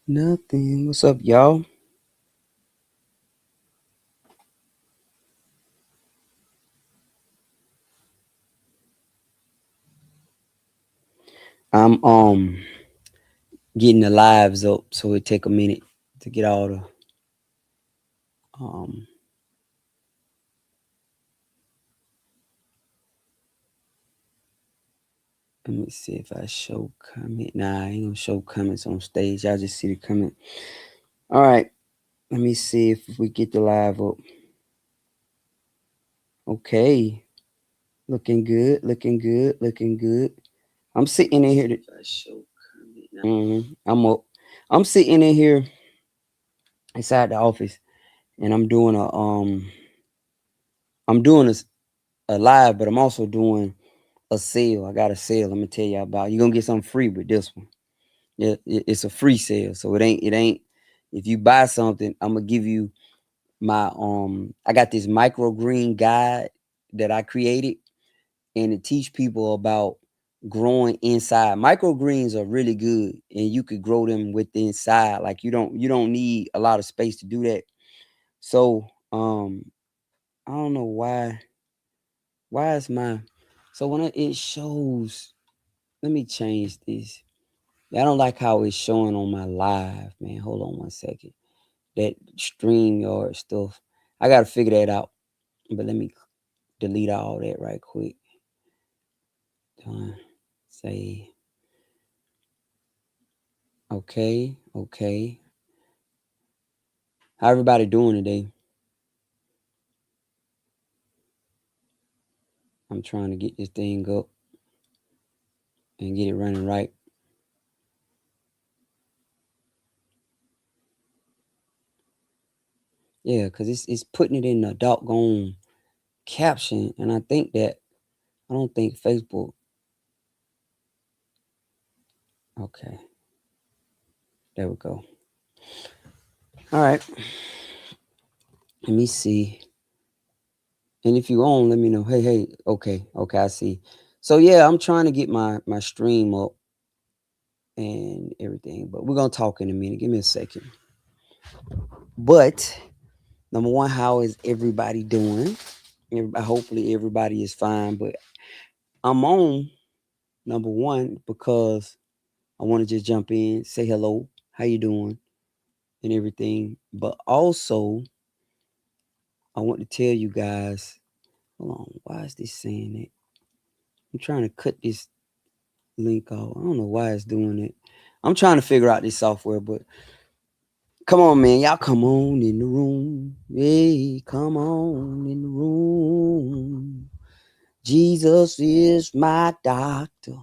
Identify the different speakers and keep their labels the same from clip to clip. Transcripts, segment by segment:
Speaker 1: Nothing. What's up, y'all? I'm getting the lives up, so it take a minute to get all the um. Let me see if I show comment. Nah, I ain't gonna show comments on stage. Y'all just see the comment. All right. Let me see if we get the live up. Okay. Looking good. Looking good. Looking good. I'm sitting in here. If I show comment. I'm up. I'm sitting in here inside the office, and I'm doing a live, but I'm also doing a sale. I got a sale. I'm gonna tell you about. You're gonna get something free with this one. Yeah, it's a free sale, so it ain't. If you buy something, I'm gonna give you my I got this microgreen guide that I created, and it teach people about growing inside. Microgreens are really good, and you could grow them with the inside. Like you don't need a lot of space to do that. So I don't know why is my so when it shows. Let me change this. I don't like how it's showing on my live, man. Hold on one second. That StreamYard stuff. I gotta figure that out. But let me delete all that right quick. Done. Say okay, okay. How everybody doing today? I'm trying to get this thing up and get it running right. Yeah, because it's putting it in the doggone caption. And I don't think Facebook. Okay. There we go. All right. Let me see. And if you on, let me know. Hey, okay, I see. So yeah, I'm trying to get my stream up and everything, but we're gonna talk in a minute. Give me a second. But number one, how is everybody doing? Hopefully everybody is fine. But I'm on number one because I want to just jump in, say hello, how you doing, and everything. But also, I want to tell you guys. Hold on, why is this saying that? I'm trying to cut this link off. I don't know why it's doing it. I'm trying to figure out this software, but come on, man. Y'all come on in the room. Hey, come on in the room. Jesus is my doctor.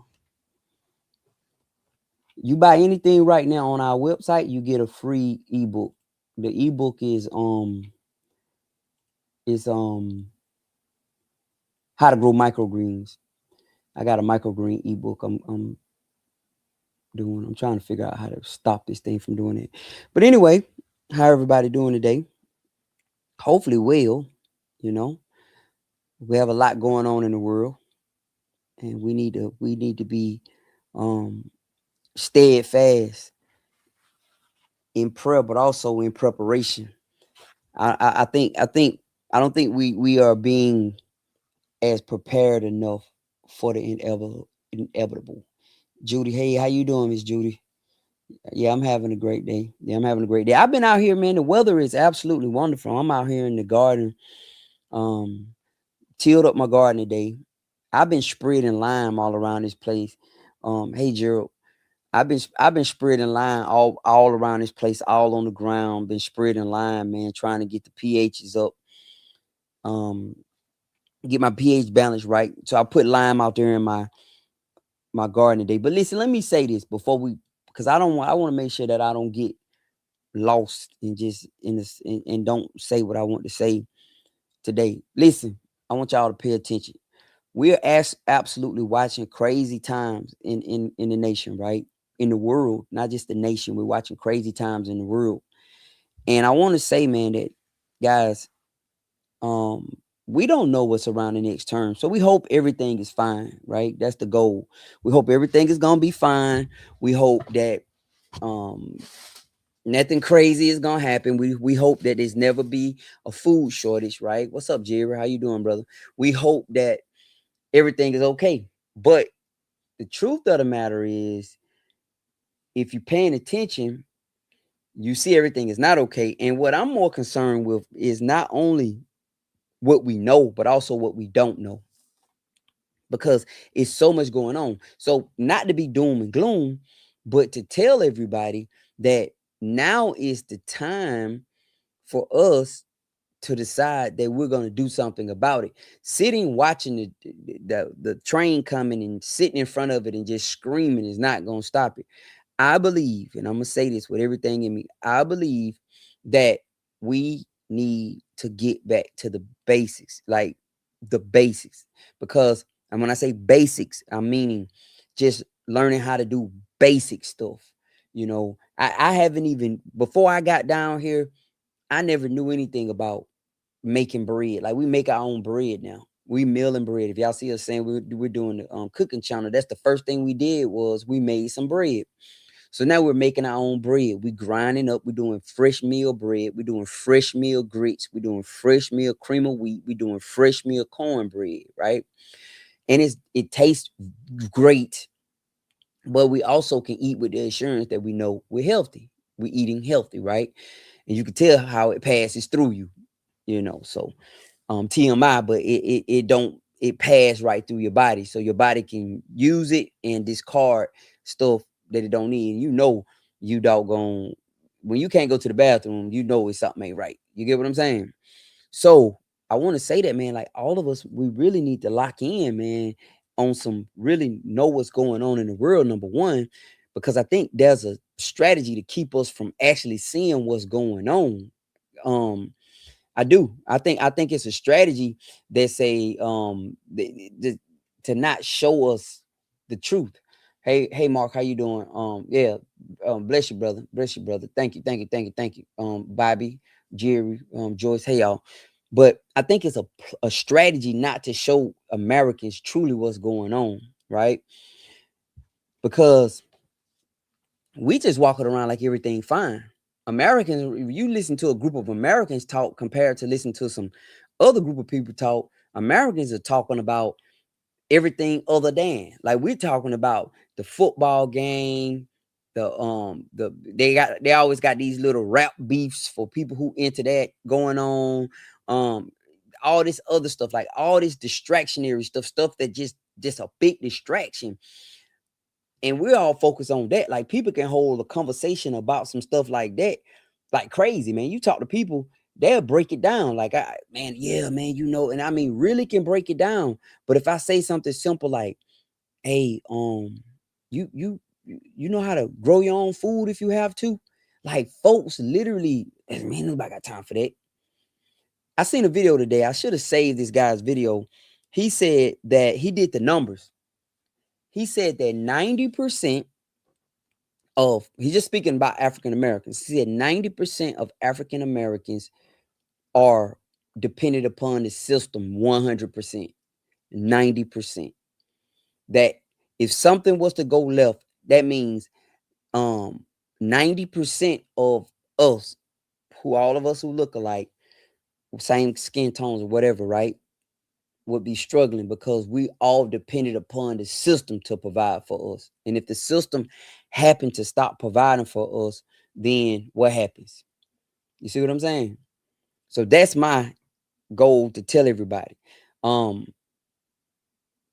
Speaker 1: You buy anything right now on our website, you get a free ebook. The ebook is how to grow microgreens. I got a microgreen ebook I'm doing. I'm trying to figure out how to stop this thing from doing it. But anyway, how everybody doing today? Hopefully well, you know. We have a lot going on in the world, and we need to be um steadfast in prayer, but also in preparation. I don't think we are being as prepared enough for the inevitable. Judy, hey, how you doing, Miss Judy? Yeah, I'm having a great day. Yeah, I'm having a great day. I've been out here, man. The weather is absolutely wonderful. I'm out here in the garden, um, tilled up my garden today. I've been spreading lime all around this place. Hey Gerald, I've been spreading lime all around this place, all on the ground. Been spreading lime, man, trying to get the pHs up. Um, get my pH balance right. So I put lime out there in my garden today. But listen, let me say this before we, because I want to make sure that I don't get lost and just in this and don't say what I want to say today. Listen, I want y'all to pay attention. We're absolutely watching crazy times in the nation, right? In the world, not just the nation. We're watching crazy times in the world. And I want to say, man, that guys, um, we don't know what's around the next term. So we hope everything is fine, right? That's the goal. We hope everything is gonna be fine. We hope that um Nothing crazy is gonna happen. We hope that there's never be a food shortage, right? What's up, Jerry? How you doing, brother? We hope that everything is okay. But the truth of the matter is, if you're paying attention, you see everything is not okay. And what I'm more concerned with is not only what we know, but also what we don't know, because it's so much going on. So, not to be doom and gloom, but to tell everybody that now is the time for us to decide that we're going to do something about it. Sitting watching the train coming and sitting in front of it and just screaming is not going to stop it. I believe, and I'm going to say this with everything in me, I believe that we need to get back to the basics, like the basics. Because, and when I say basics, I'm meaning just learning how to do basic stuff. I haven't even, before I got down here, I never knew anything about making bread. Like, we make our own bread now. We milling bread. If y'all see us saying we're doing the cooking channel, that's the first thing we did was we made some bread. So now we're making our own bread. We grinding up. We're doing fresh meal bread. We're doing fresh meal grits. We're doing fresh meal cream of wheat. We're doing fresh meal cornbread, right? And it tastes great, but we also can eat with the assurance that we know we're healthy. We're eating healthy, right? And you can tell how it passes through you. So TMI, but it don't, it pass right through your body, so your body can use it and discard stuff that it don't need. You doggone, when you can't go to the bathroom, it's something ain't right. You get what I'm saying? So I want to say that, man, like, all of us, we really need to lock in, man, on some really know what's going on in the world, number one, because I think there's a strategy to keep us from actually seeing what's going on. um I do. I think it's a strategy that say to not show us the truth. Hey, Mark, how you doing? Yeah, bless you, brother. Bless you, brother. Thank you, thank you, thank you, thank you. Bobby, Jerry, Joyce, hey y'all. But I think it's a strategy not to show Americans truly what's going on, right? Because we just walking around like everything fine. Americans, if you listen to a group of Americans talk compared to listen to some other group of people talk, Americans are talking about everything other than, like, we're talking about the football game, they always got these little rap beefs for people who into that going on, um all this other stuff, like all this distractionary stuff that just a big distraction. And we're all focused on that. Like, people can hold a conversation about some stuff like that, like crazy, man. You talk to people, they'll break it down. Like, man, yeah, man, and I mean, really can break it down. But if I say something simple like, hey, you know how to grow your own food if you have to, like, folks literally, man, nobody got time for that. I seen a video today. I should have saved this guy's video. He said that he did the numbers. He said that 90% of, he's just speaking about African Americans. He said 90% of African Americans are dependent upon the system 100%, 90%. That if something was to go left, that means 90% of us, who all of us who look alike, same skin tones or whatever, right, would be struggling because we all depended upon the system to provide for us. And if the system happened to stop providing for us, then what happens? You see what I'm saying? So that's my goal to tell everybody. Um,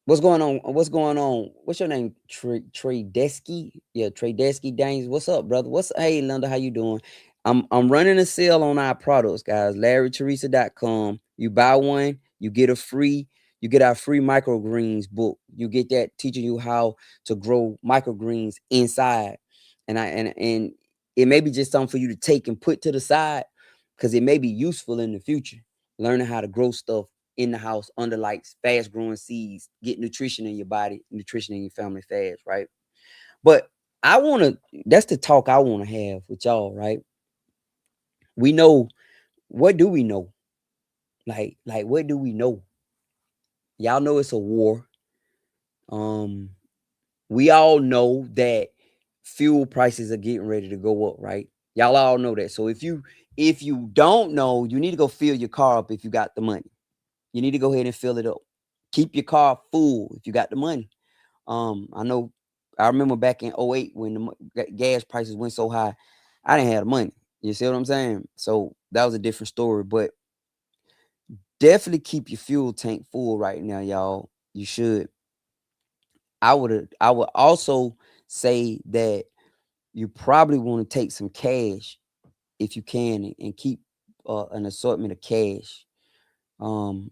Speaker 1: what's going on? What's going on? What's your name? Trey Desky? Yeah, Trey Desky Danes. What's up, brother? Hey, Linda, how you doing? I'm running a sale on our products, guys. LarryTeresa.com. You buy one, you get our free microgreens book. You get that teaching you how to grow microgreens inside. And it may be just something for you to take and put to the side because it may be useful in the future. Learning how to grow stuff in the house under lights, fast growing seeds, get nutrition in your body, nutrition in your family fast, right? But that's the talk I want to have with y'all, right? We know, what do we know? Like what do we know? Y'all know it's a war. We all know that fuel prices are getting ready to go up, right? Y'all all know that. So if you don't know, you need to go fill your car up if you got the money. You need to go ahead and fill it up. Keep your car full if you got the money. I know I remember back in '08 when the gas prices went so high, I didn't have the money. You see what I'm saying? So that was a different story. But definitely keep your fuel tank full right now, y'all. You should. I would also say that you probably want to take some cash if you can and keep an assortment of cash. Um,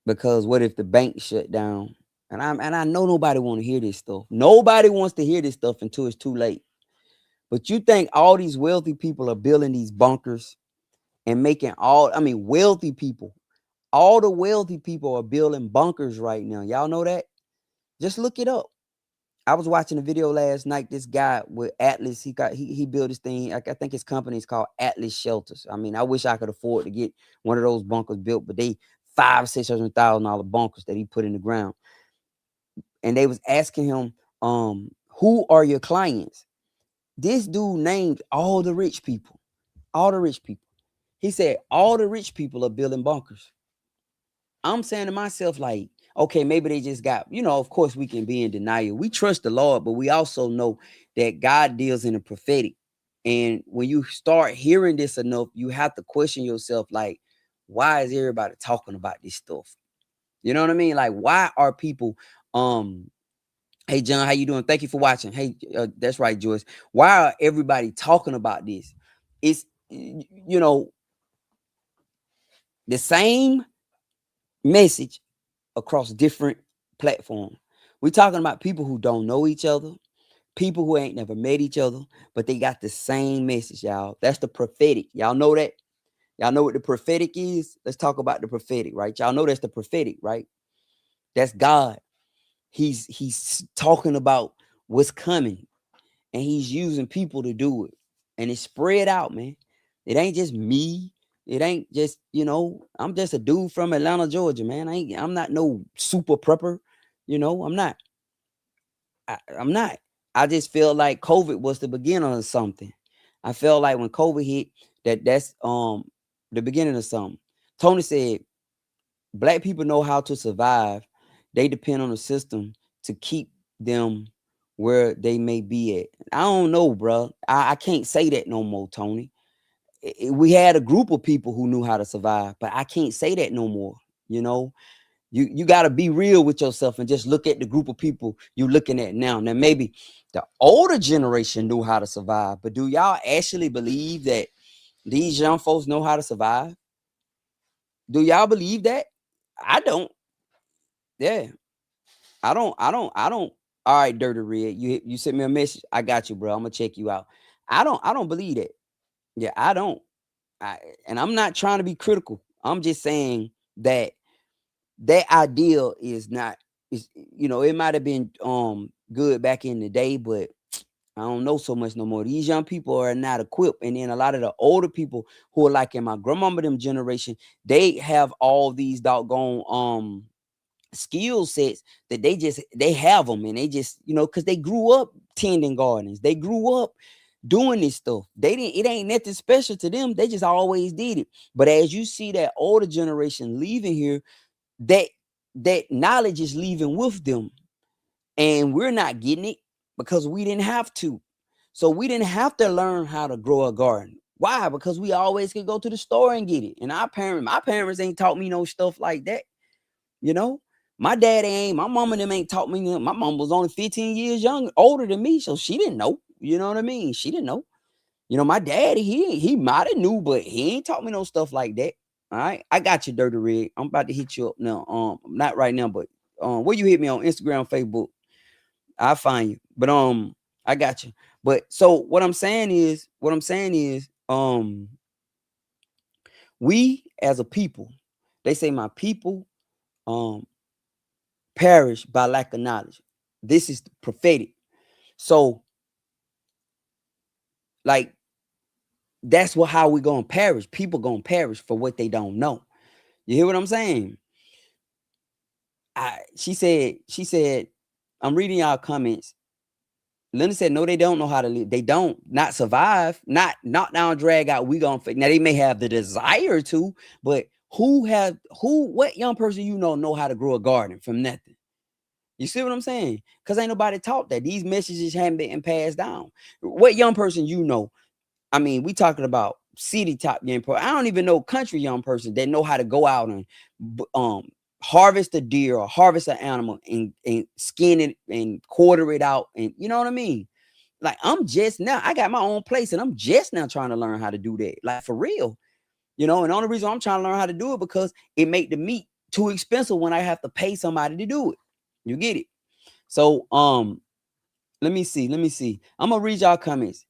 Speaker 1: because what if the bank shut down? And I know nobody want to hear this stuff. Nobody wants to hear this stuff until it's too late. But you think all these wealthy people are building these bunkers and making wealthy people, all the wealthy people are building bunkers right now. Y'all know that? Just look it up. I was watching a video last night. This guy with Atlas, he built this thing. I think his company is called Atlas Shelters. I mean, I wish I could afford to get one of those bunkers built, but they $500,000-$600,000 bunkers that he put in the ground. And they was asking him, who are your clients? This dude named all the rich people. All the rich people. He said all the rich people are building bunkers. I'm saying to myself, like, okay, maybe they just got, of course we can be in denial. We trust the Lord, but we also know that God deals in the prophetic. And when you start hearing this enough, you have to question yourself, like, why is everybody talking about this stuff? You know what I mean? Like, why are people, hey John, how you doing? Thank you for watching. Hey, that's right, Joyce. Why are everybody talking about this? It's, the same message across different platforms. We're talking about people who don't know each other, people who ain't never met each other, but they got the same message, y'all. That's the prophetic. Y'all know that? Y'all know what the prophetic is? Let's talk about the prophetic, right? Y'all know that's the prophetic, right? That's God. He's talking about what's coming, and he's using people to do it. And it's spread out, man. It ain't just me. It ain't just, I'm just a dude from Atlanta, Georgia, man. I'm not no super prepper. I'm not. I'm not. I just feel like COVID was the beginning of something. I felt like when COVID hit, that's the beginning of something. Tony said, Black people know how to survive. They depend on the system to keep them where they may be at. I don't know, bro. I can't say that no more, Tony. We had a group of people who knew how to survive, but I can't say that no more. You know, you got to be real with yourself and just look at the group of people you're looking at now. Now, maybe the older generation knew how to survive, but do y'all actually believe that these young folks know how to survive? Do y'all believe that? I don't. Yeah, I don't. All right, Dirty Red, you sent me a message. I got you, bro. I'm gonna check you out. I don't believe that. Yeah, I don't. And I'm not trying to be critical. I'm just saying that that ideal is not is it might have been good back in the day, but I don't know so much no more. These young people are not equipped, and then a lot of the older people who are like in my grandmama them generation, they have all these doggone skill sets that they have them, and they just because they grew up tending gardens, they grew up doing this stuff. It ain't nothing special to them. They just always did it. But as you see that older generation leaving here, that that knowledge is leaving with them, and we're not getting it because we didn't have to. So we didn't have to learn how to grow a garden. Why? Because we always could go to the store and get it. And my parents ain't taught me no stuff like that. You know, my daddy ain't, my mama them ain't taught me. My mom was only 15 years older than me, so she didn't know. You know what I mean? She didn't know. My daddy, he might have knew, but he ain't taught me no stuff like that. All right, I got you, Dirty Rig. I'm about to hit you up now. Not right now, but where you hit me on Instagram, Facebook, I'll find you. But I got you. But so what I'm saying is, we as a people, they say my people um perish by lack of knowledge. This is prophetic. So, like, that's how we gonna perish. People gonna perish for what they don't know. You hear what I'm saying? She said, I'm reading y'all comments. Linda said, no, they don't know how to live. They don't not survive, not knock down, drag out. We gonna now they may have the desire to, but what young person know how to grow a garden from nothing? You see what I'm saying? Because ain't nobody taught that. These messages haven't been passed down. What young person I mean, we talking about city top young person. I don't even know country young person that know how to go out and harvest a deer or harvest an animal and skin it and quarter it out. And you know what I mean? Like I got my own place and I'm just now trying to learn how to do that. Like for real. And the only reason I'm trying to learn how to do it because it make the meat too expensive when I have to pay somebody to do it. You get it? So let me see. I'm gonna read y'all comments.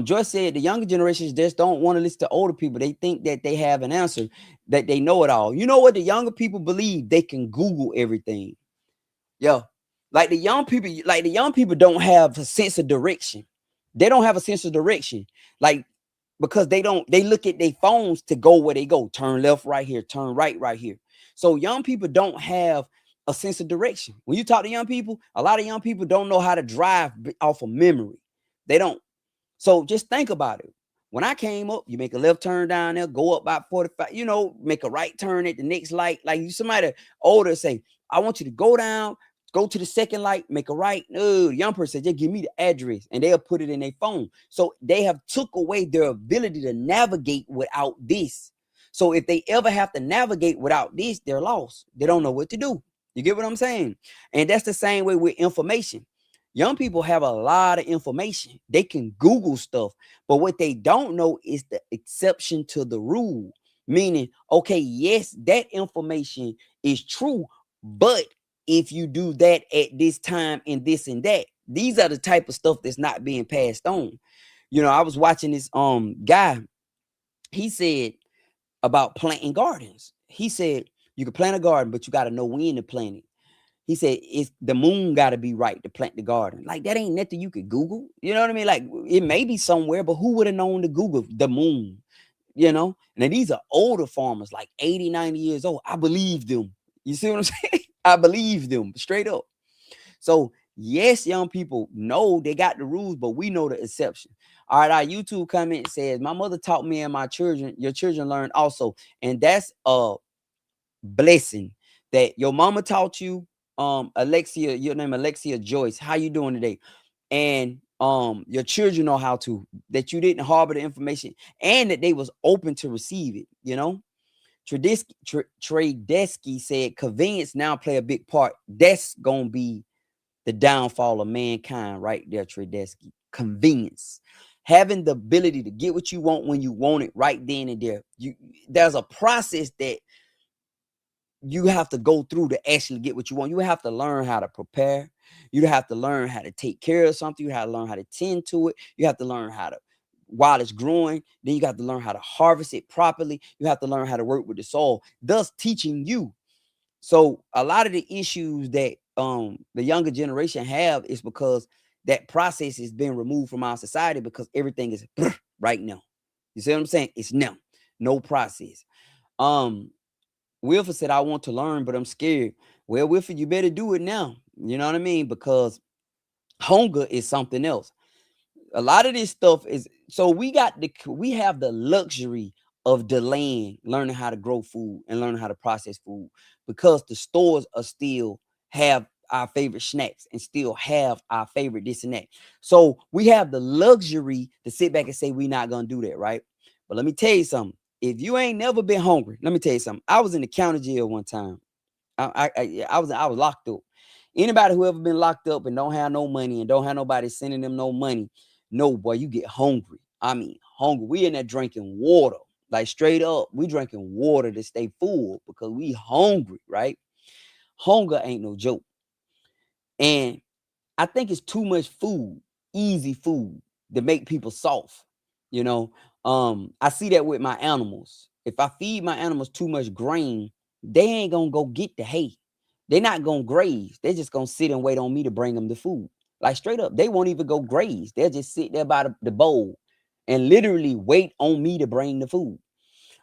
Speaker 1: Joyce said the younger generations just don't want to listen to older people. They think that they have an answer, that they know it all. You know what the younger people believe? They can Google everything. Yeah. Like the young people don't have a sense of direction. They don't have a sense of direction. Like, because they look at their phones to go where they go. Turn left right here, turn right here. So young people don't have a sense of direction. When you talk to young people, a lot of young people don't know how to drive off of memory. They don't. So just think about it. When I came up, you make a left turn down there, go up about 45, make a right turn at the next light. Like somebody older say, I want you to go down, go to the second light, make a right. No, the young person said, just give me the address and they'll put it in their phone. So they have took away their ability to navigate without this. So if they ever have to navigate without this, they're lost. They don't know what to do. You get what I'm saying? And that's the same way with information. Young people have a lot of information. They can Google stuff, but what they don't know is the exception to the rule. Meaning, okay, yes, that information is true, but if you do that at this time and this and that, these are the type of stuff that's not being passed on. I was watching this guy. He said about planting gardens. He said you can plant a garden, but you got to know when to plant it. He said it's the moon got to be right to plant the garden. Like that ain't nothing you could Google. You know what I mean? Like it may be somewhere, but who would have known to Google the moon? Now these are older farmers, like 80, 90 years old. I believe them. You see what I'm saying? I believe them straight up. So yes, young people know they got the rules, but we know the exception. All right, our YouTube comment says, my mother taught me and your children learn also. And that's a blessing that your mama taught you. Alexia, your name Alexia Joyce. How you doing today? And your children know how to, that you didn't harbor the information and that they was open to receive it. Tradesky said convenience now play a big part. That's gonna be the downfall of mankind right there, Tradesky. Convenience. Having the ability to get what you want when you want it right then and there. There's a process that you have to go through to actually get what you want. You have to learn how to prepare. You have to learn how to take care of something. You have to learn how to tend to it. You have to learn how to, while it's growing, then you got to learn how to harvest it properly. You have to learn how to work with the soil, thus teaching you. So a lot of the issues that the younger generation have is because that process is being removed from our society because everything is right now. You see what I'm saying? It's now, no process. Wilford said, I want to learn, but I'm scared. Well, Wilford, you better do it now. You know what I mean? Because hunger is something else. A lot of this stuff is, so we have the luxury of delaying learning how to grow food and learning how to process food because the stores are still have our favorite snacks and still have our favorite this and that. So we have the luxury to sit back and say we're not going to do that, right? But let me tell you something. If you ain't never been hungry, let me tell you something. I was in the county jail one time. I was locked up. Anybody who ever been locked up and don't have no money and don't have nobody sending them no money, no, boy, you get hungry. I mean, hungry. We in there drinking water, like straight up. We drinking water to stay full because we hungry, right? Hunger ain't no joke. And I think it's too much food, easy food, to make people soft. I see that with my animals. If I feed my animals too much grain, they ain't gonna go get the hay. They're not gonna graze. They're just gonna sit and wait on me to bring them the food. Like straight up, they won't even go graze. They'll just sit there by the bowl and literally wait on me to bring the food.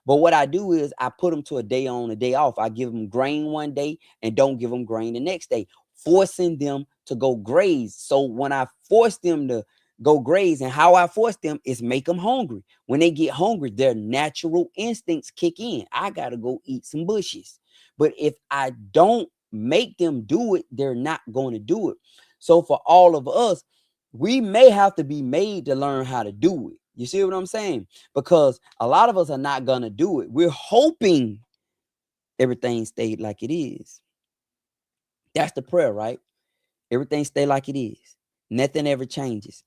Speaker 1: But what I do is I put them to a day on, a day off. I give them grain one day and don't give them grain the next day forcing them to go graze. So when I force them to go graze, and how I force them is make them hungry. When they get hungry, their natural instincts kick in. I got to go eat some bushes. But if I don't make them do it, they're not going to do it. So for all of us, we may have to be made to learn how to do it. You see what I'm saying? Because a lot of us are not going to do it. We're hoping everything stayed like it is. That's the prayer, right? Everything stay like it is. Nothing ever changes.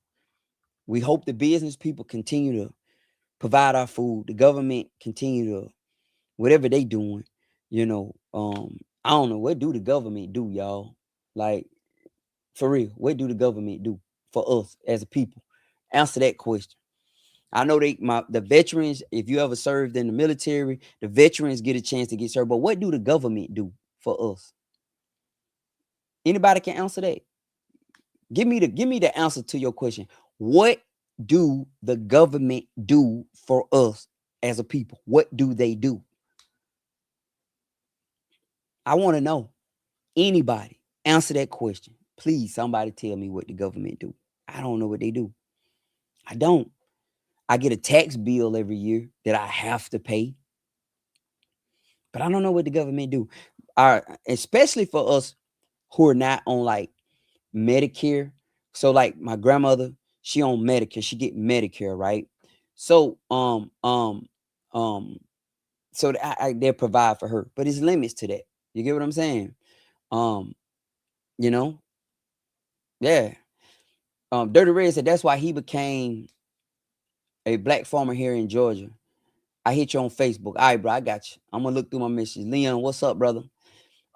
Speaker 1: We hope the business people continue to provide our food. The government continue to whatever they doing. You know, I don't know, what do the government do, y'all? Like, for real, what do the government do for us as a people? Answer that question. I know the veterans, if you ever served in the military, the veterans get a chance to get served. But what do the government do for us? Anybody can answer that. Give me the answer to your question. What do the government do for us as a people? What do they do? I want to know. Anybody answer that question. Please, somebody tell me what the government do. I don't know what they do. I don't. I get a tax bill every year that I have to pay, but I don't know what the government do. Especially for us who are not on like Medicare. So like my grandmother, she on Medicare. She get Medicare, right? So so they provide for her, but it's limits to that. You get what I'm saying? Um, you know, yeah. Dirty Red said that's why he became a black farmer here in Georgia. I hit you on Facebook. All right, bro, I got you. I'm gonna look through my messages. Leon, what's up, brother?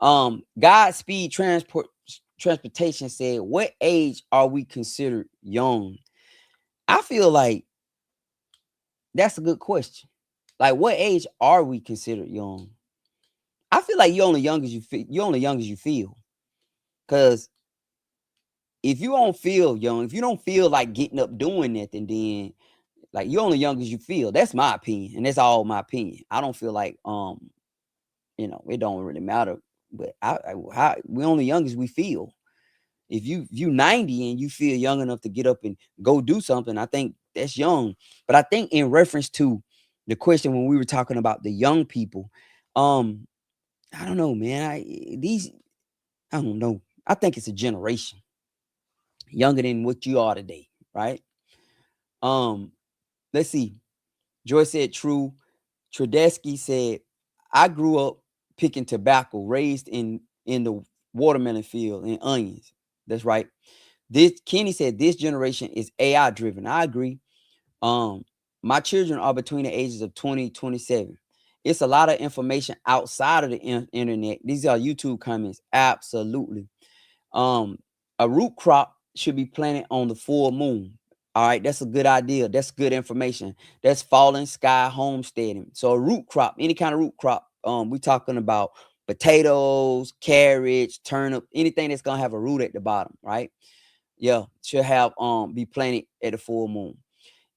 Speaker 1: Godspeed Transportation said, what age are we considered young? I feel like that's a good question. Like, what age are we considered young? I feel like you're only young as you feel. You're only young as you feel. Cause if you don't feel young, if you don't feel like getting up doing nothing, then like you're only young as you feel. That's my opinion, and that's all my opinion. I don't feel like it don't really matter. But we only young as we feel. If you 90 and you feel young enough to get up and go do something, I think that's young. But I think in reference to the question when we were talking about the young people, I don't know, man. I don't know. I think it's a generation younger than what you are today, right? Let's see. Joyce said true. Tredesky said, I grew up picking tobacco, raised in the watermelon field and onions. That's right. This Kenny said this generation is AI driven. I agree. My children are between the ages of 20 27. It's a lot of information outside of the internet. These are YouTube comments. Absolutely. A root crop should be planted on the full moon. All right, that's a good idea. That's good information. That's falling sky homesteading. So a root crop, any kind of root crop. We talking about potatoes, carrots, turnip, anything that's gonna have a root at the bottom, right? Yeah, should have be planted at the full moon.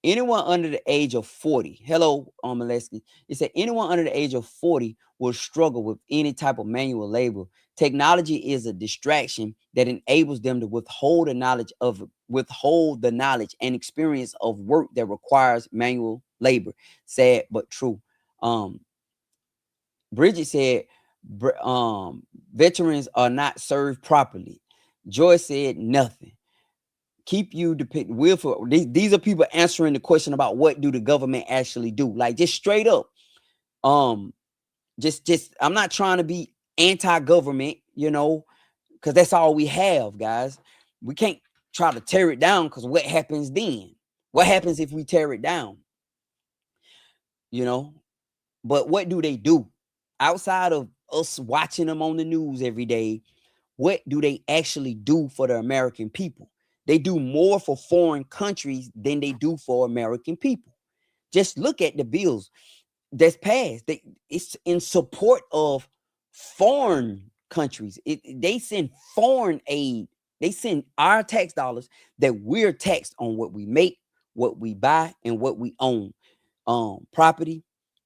Speaker 1: Anyone under the age of 40, hello, Molesky. It said anyone under the age of 40 will struggle with any type of manual labor. Technology is a distraction that enables them to withhold the knowledge and experience of work that requires manual labor. Sad but true. Bridget said, veterans are not served properly. Joy said nothing. Keep you dependent. These are people answering the question about what do the government actually do, like just straight up. Just I'm not trying to be anti-government, because that's all we have, guys. We can't try to tear it down, because what happens then? What happens if we tear it down? But what do they do outside of us watching them on the news every day? What do they actually do for the American people? They do more for foreign countries than they do for American people. Just look at the bills that's passed. It's in support of foreign countries. They send foreign aid. They send our tax dollars that we're taxed on what we make, what we buy, and what we own. Property,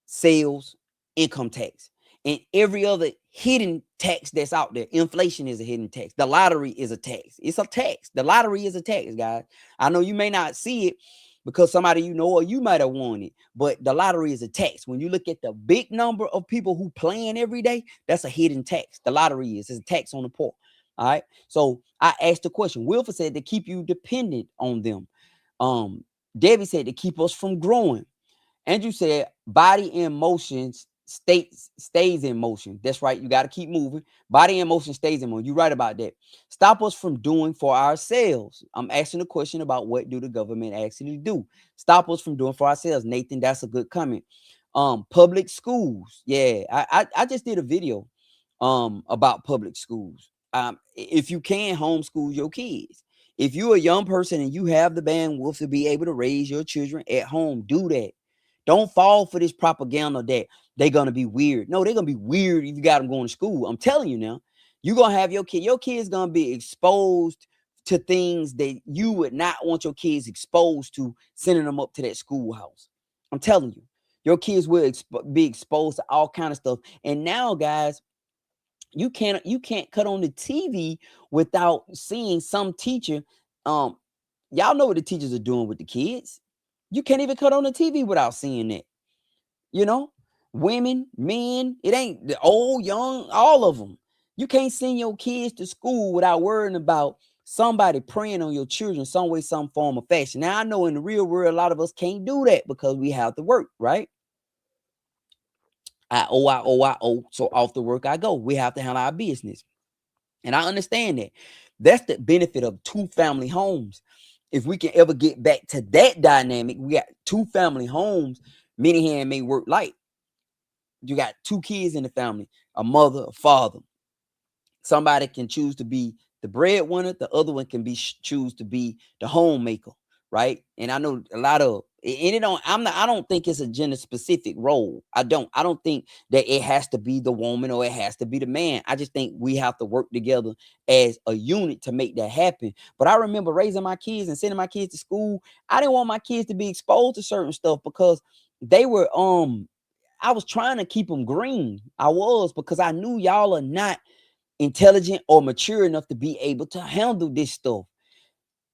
Speaker 1: sales, income tax, and every other hidden tax that's out there. Inflation is a hidden tax. The lottery is a tax. It's a tax. The lottery is a tax, guys. I know you may not see it because somebody you know or you might have won it, but the lottery is a tax. When you look at the big number of people who playing every day, that's a hidden tax. The lottery is a tax on the poor. All right. So I asked the question. Wilford said to keep you dependent on them. Debbie said to keep us from growing. Andrew said body in motion stays in motion. That's right. You got to keep moving. Body in motion stays in motion. You're right about that. Stop us from doing for ourselves. I'm asking a question about what do the government actually do? Stop us from doing for ourselves. Nathan, that's a good comment. Public schools. Yeah, I just did a video about public schools. If you can homeschool your kids. If you're a young person and you have the bandwidth to be able to raise your children at home, do that. Don't fall for this propaganda that they're gonna be weird. No, they're gonna be weird if you got them going to school. I'm telling you now, you're gonna have your kid. Your kid's gonna be exposed to things that you would not want your kids exposed to, sending them up to that schoolhouse. I'm telling you, your kids will be exposed to all kind of stuff. And now, guys, you can't cut on the TV without seeing some teacher. Y'all know what the teachers are doing with the kids. You can't even cut on the TV without seeing that. You know, women, men, it ain't the old, young, all of them. You can't send your kids to school without worrying about somebody preying on your children some way, some form of fashion. Now, I know in the real world, a lot of us can't do that because we have to work, right? I owe. So off the work I go. We have to handle our business. And I understand that. That's the benefit of two family homes. If we can ever get back to that dynamic, we got two family homes. Many hand may work light. You got two kids in the family, a mother, a father. Somebody can choose to be the breadwinner. The other one can be choose to be the homemaker, right? And I know a lot of and it don't. I don't think it's a gender specific role. I don't think that it has to be the woman or it has to be the man. I just think we have to work together as a unit to make that happen. But I remember raising my kids and sending my kids to school. I didn't want my kids to be exposed to certain stuff because they were I was trying to keep them green. I was because I knew y'all are not intelligent or mature enough to be able to handle this stuff.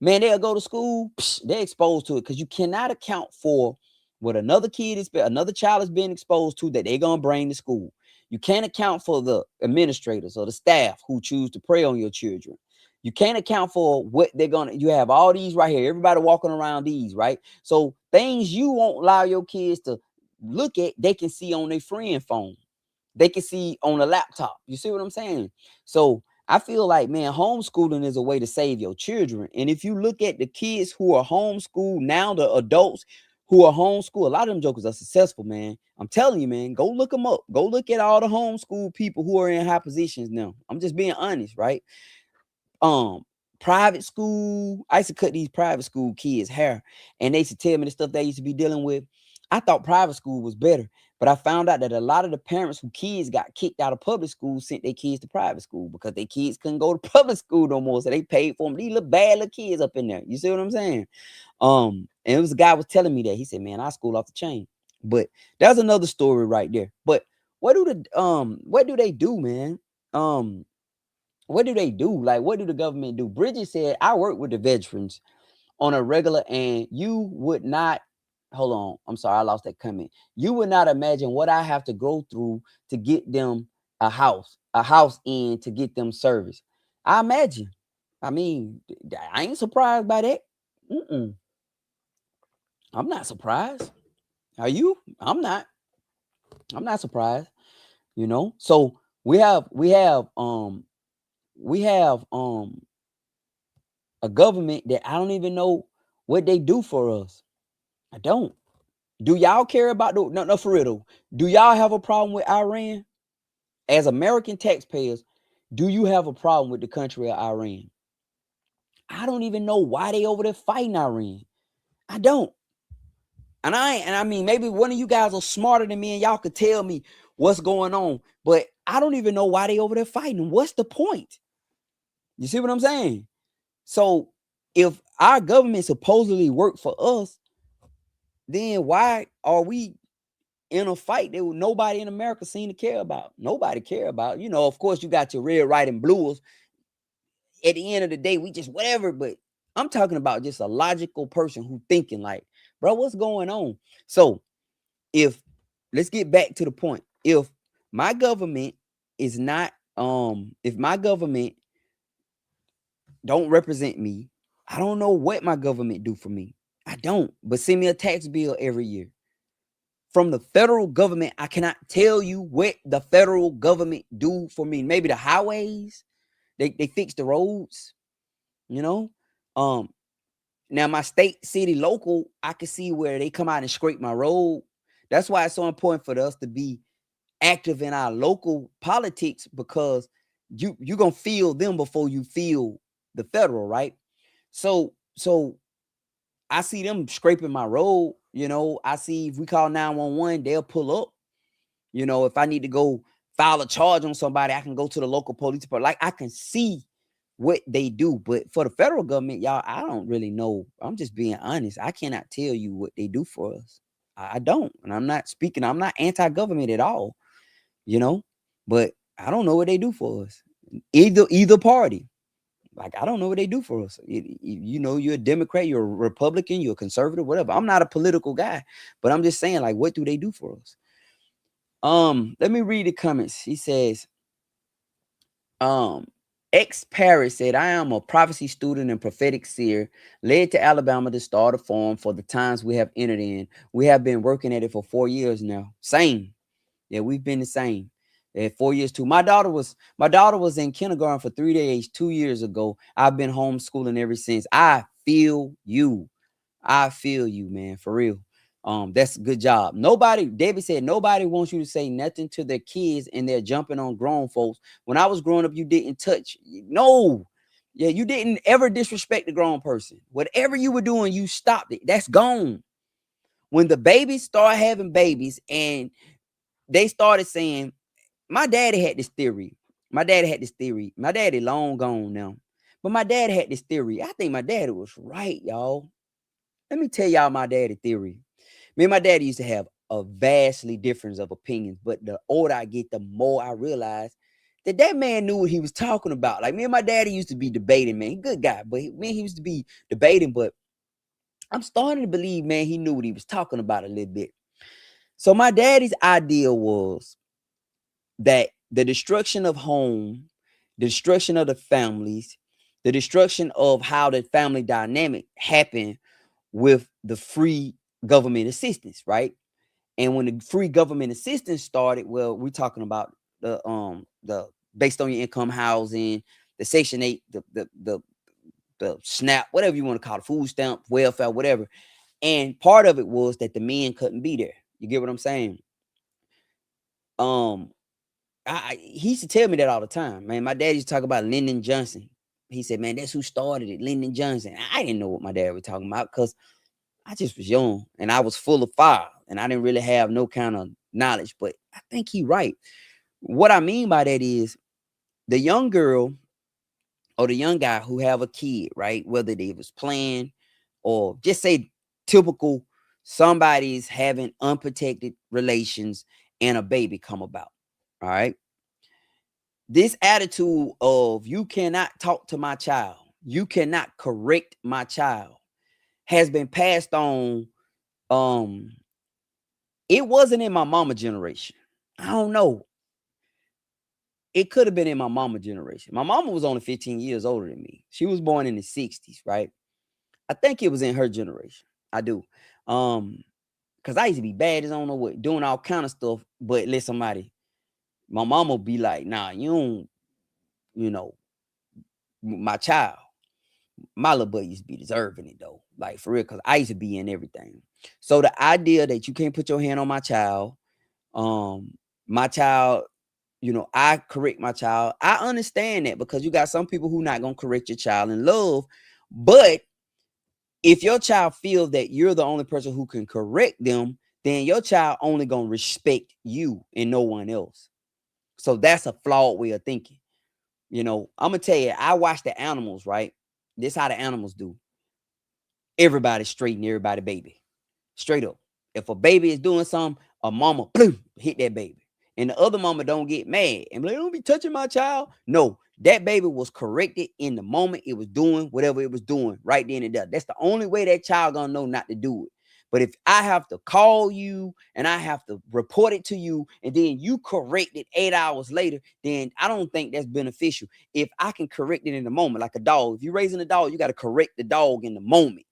Speaker 1: Man, they'll go to school, they're exposed to it because you cannot account for what another child is being exposed to that they're gonna bring to school. You can't account for the administrators or the staff who choose to prey on your children. You can't account for what they're gonna. You have all these right here. Everybody walking around these, right? So things you won't allow your kids to look at, they can see on their friend phone. They can see on a laptop. You see what I'm saying? So I feel like, man, homeschooling is a way to save your children. And if you look at the kids who are homeschooled now, the adults who are homeschooled, a lot of them jokers are successful, man. I'm telling you, man, go look them up. Go look at all the homeschool people who are in high positions now. I'm just being honest, right? um Private school. I used to cut these private school kids hair, and they used to tell me the stuff they used to be dealing with. I thought private school was better, but I found out that a lot of the parents who kids got kicked out of public school sent their kids to private school because their kids couldn't go to public school no more, so they paid for them. These little bad little kids up in there. You see what I'm saying? And it was a guy was telling me that. He said, man, I school off the chain. But that's another story right there. But what do they do, man? What do they do? Like, what do the government do? Bridget said, I work with the veterans on a regular, and you would not, hold on, I'm sorry, I lost that comment. You would not imagine what I have to go through to get them a house in to get them service. I imagine. I mean, I ain't surprised by that. Mm-mm. I'm not surprised. Are you? I'm not surprised. So we have a government that I don't even know what they do for us. I don't. Do y'all care about no for real though? Do y'all have a problem with Iran? As American taxpayers, do you have a problem with the country of Iran? I don't even know why they over there fighting Iran. I don't. And I mean, maybe one of you guys are smarter than me and y'all could tell me what's going on, but I don't even know why they over there fighting. What's the point? You see what I'm saying? So if our government supposedly work for us, then why are we in a fight that nobody in America seemed to care about. Nobody care about. Of course, you got your red, white, and blues. At the end of the day, we just whatever. But I'm talking about just a logical person who thinking like, bro, what's going on? So if let's get back to the point. If my government is not, if my government don't represent me, I don't know what my government do for me. I don't. But send me a tax bill every year from the federal government. I cannot tell you what the federal government do for me. Maybe the highways, they fix the roads, you know. Now my state, city, local, I can see where they come out and scrape my road. That's why it's so important for us to be active in our local politics, because you're gonna feel them before you feel the federal, right? So I see them scraping my road. I see if we call 911, they'll pull up. If I need to go file a charge on somebody, I can go to the local police department. Like, I can see what they do. But for the federal government, y'all, I don't really know. I'm just being honest. I cannot tell you what they do for us. I don't. And I'm not anti-government at all, but I don't know what they do for us. Either party. Like, I don't know what they do for us. You're a Democrat, you're a Republican, you're a conservative, whatever. I'm not a political guy, but I'm just saying, like, what do they do for us? Let me read the comments. He says, X Paris said, I am a prophecy student and prophetic seer, led to Alabama to start a forum for the times we have entered in. We have been working at it for 4 years now. Same. Yeah, we've been the same. 4 years too. My daughter was in kindergarten for 3 days 2 years ago. I've been homeschooling ever since. I feel you. I feel you, man, for real. That's a good job. David said, nobody wants you to say nothing to their kids and they're jumping on grown folks. When I was growing up, you didn't touch. No. Yeah, you didn't ever disrespect the grown person. Whatever you were doing, you stopped it. That's gone. When the babies start having babies and they started saying, my daddy had this theory. My daddy long gone now. But my dad had this theory. I think my daddy was right, y'all. Let me tell y'all my daddy theory. Me and my daddy used to have a vastly difference of opinions, but the older I get, the more I realize that man knew what he was talking about. Like, me and my daddy used to be debating, man. He good guy, but he used to be debating, but I'm starting to believe, man, he knew what he was talking about a little bit. So my daddy's idea was that the destruction of home, the destruction of the families, the destruction of how the family dynamic happened with the free government assistance, right? And when the free government assistance started, well, we're talking about the based on your income housing, the Section 8, the SNAP, whatever you want to call it, food stamp, welfare, whatever. And part of it was that the men couldn't be there. You get what I'm saying? He used to tell me that all the time, man. My dad used to talk about Lyndon Johnson. He said, man, that's who started it, Lyndon Johnson. I didn't know what my dad was talking about because I just was young and I was full of fire and I didn't really have no kind of knowledge, but I think he's right. What I mean by that is the young girl or the young guy who have a kid, right? Whether they was playing or just say typical, somebody's having unprotected relations and a baby come about. All right. This attitude of you cannot talk to my child, you cannot correct my child has been passed on. It wasn't in my mama generation. I don't know. It could have been in my mama generation. My mama was only 15 years older than me. She was born in the 60s, right? I think it was in her generation. I do. Because I used to be bad as I don't know what, doing all kind of stuff, but let somebody, my mama be like, nah, you don't, my child. My little boy used to be deserving it though. Like, for real, because I used to be in everything. So the idea that you can't put your hand on my child, I correct my child. I understand that because you got some people who not gonna correct your child in love. But if your child feels that you're the only person who can correct them, then your child only gonna respect you and no one else. So that's a flawed way of thinking. I'm gonna tell you, I watch the animals, right? This how the animals do. Everybody straight and everybody baby. Straight up. If a baby is doing something, a mama boom, hit that baby. And the other mama don't get mad and be like, don't be touching my child. No, that baby was corrected in the moment. It was doing whatever it was doing right then and there. That's the only way that child gonna know not to do it. But if I have to call you and I have to report it to you and then you correct it 8 hours later, then I don't think that's beneficial. If I can correct it in the moment, like a dog, if you're raising a dog, you got to correct the dog in the moment.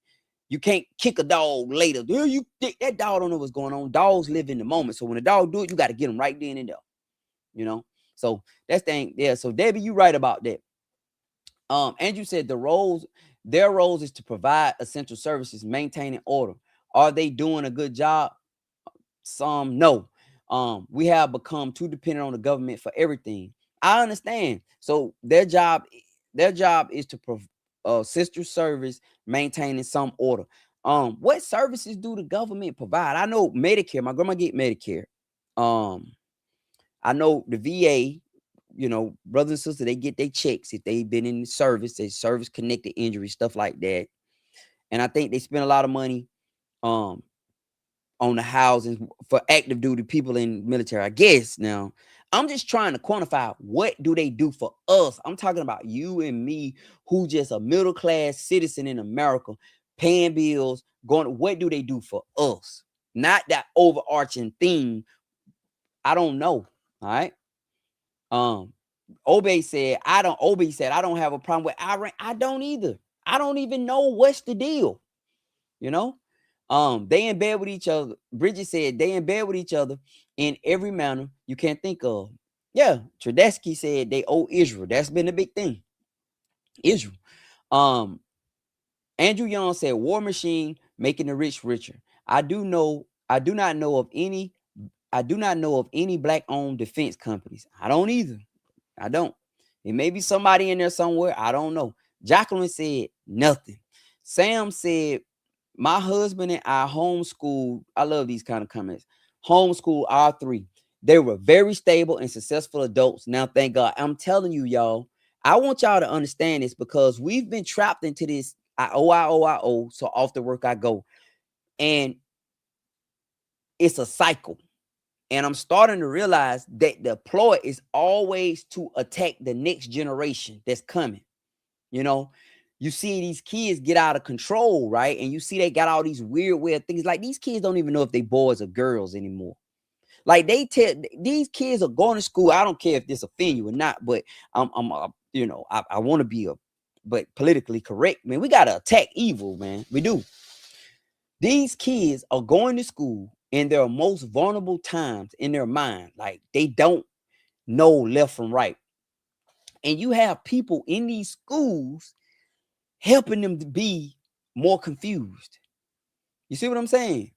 Speaker 1: You can't kick a dog later. You that dog don't know what's going on. Dogs live in the moment. So when a dog do it, you got to get them right then and there. You know. So that's thing. Yeah. So Debbie, you right about that. Andrew said their roles is to provide essential services, maintaining order. Are they doing a good job? Some no. We have become too dependent on the government for everything. I understand. So their job is to sister service, maintaining some order. What services do the government provide? I know Medicare. My grandma get Medicare. I know the VA. You know, brothers and sisters, they get their checks if they've been in the service, they service connected injury, stuff like that. And I think they spend a lot of money on the housing for active duty people in military. I guess now I'm just trying to quantify what do they do for us. I'm talking about you and me, who just a middle class citizen in America, paying bills, going. What do they do for us? Not that overarching thing. I don't know. All right. Obey said, Obey said, I don't have a problem with Iran. I don't either. I don't even know what's the deal. You know, they in bed with each other. Bridget said they in bed with each other in every manner you can't think of. Yeah, Tredesky said they owe Israel. That's been a big thing. Israel. Um, Andrew Young said war machine making the rich richer. I do not know of any. I do not know of any black-owned defense companies. I don't either. I don't. It may be somebody in there somewhere. I don't know. Jacqueline said nothing. Sam said, my husband and I homeschooled. I love these kind of comments. Homeschool our three. They were very stable and successful adults. Now, thank God. I'm telling you, y'all, I want y'all to understand this because we've been trapped into this. I owe. So off the work I go. And it's a cycle. And I'm starting to realize that the ploy is always to attack the next generation that's coming. You know, you see these kids get out of control, right? And you see they got all these weird things. Like these kids don't even know if they boys or girls anymore. Like they tell these kids are going to school. I don't care if this offend you or not, but I want to be but politically correct, man. We gotta attack evil, man. We do. These kids are going to school in their most vulnerable times in their mind. Like they don't know left from right. And you have people in these schools helping them to be more confused. You see what I'm saying?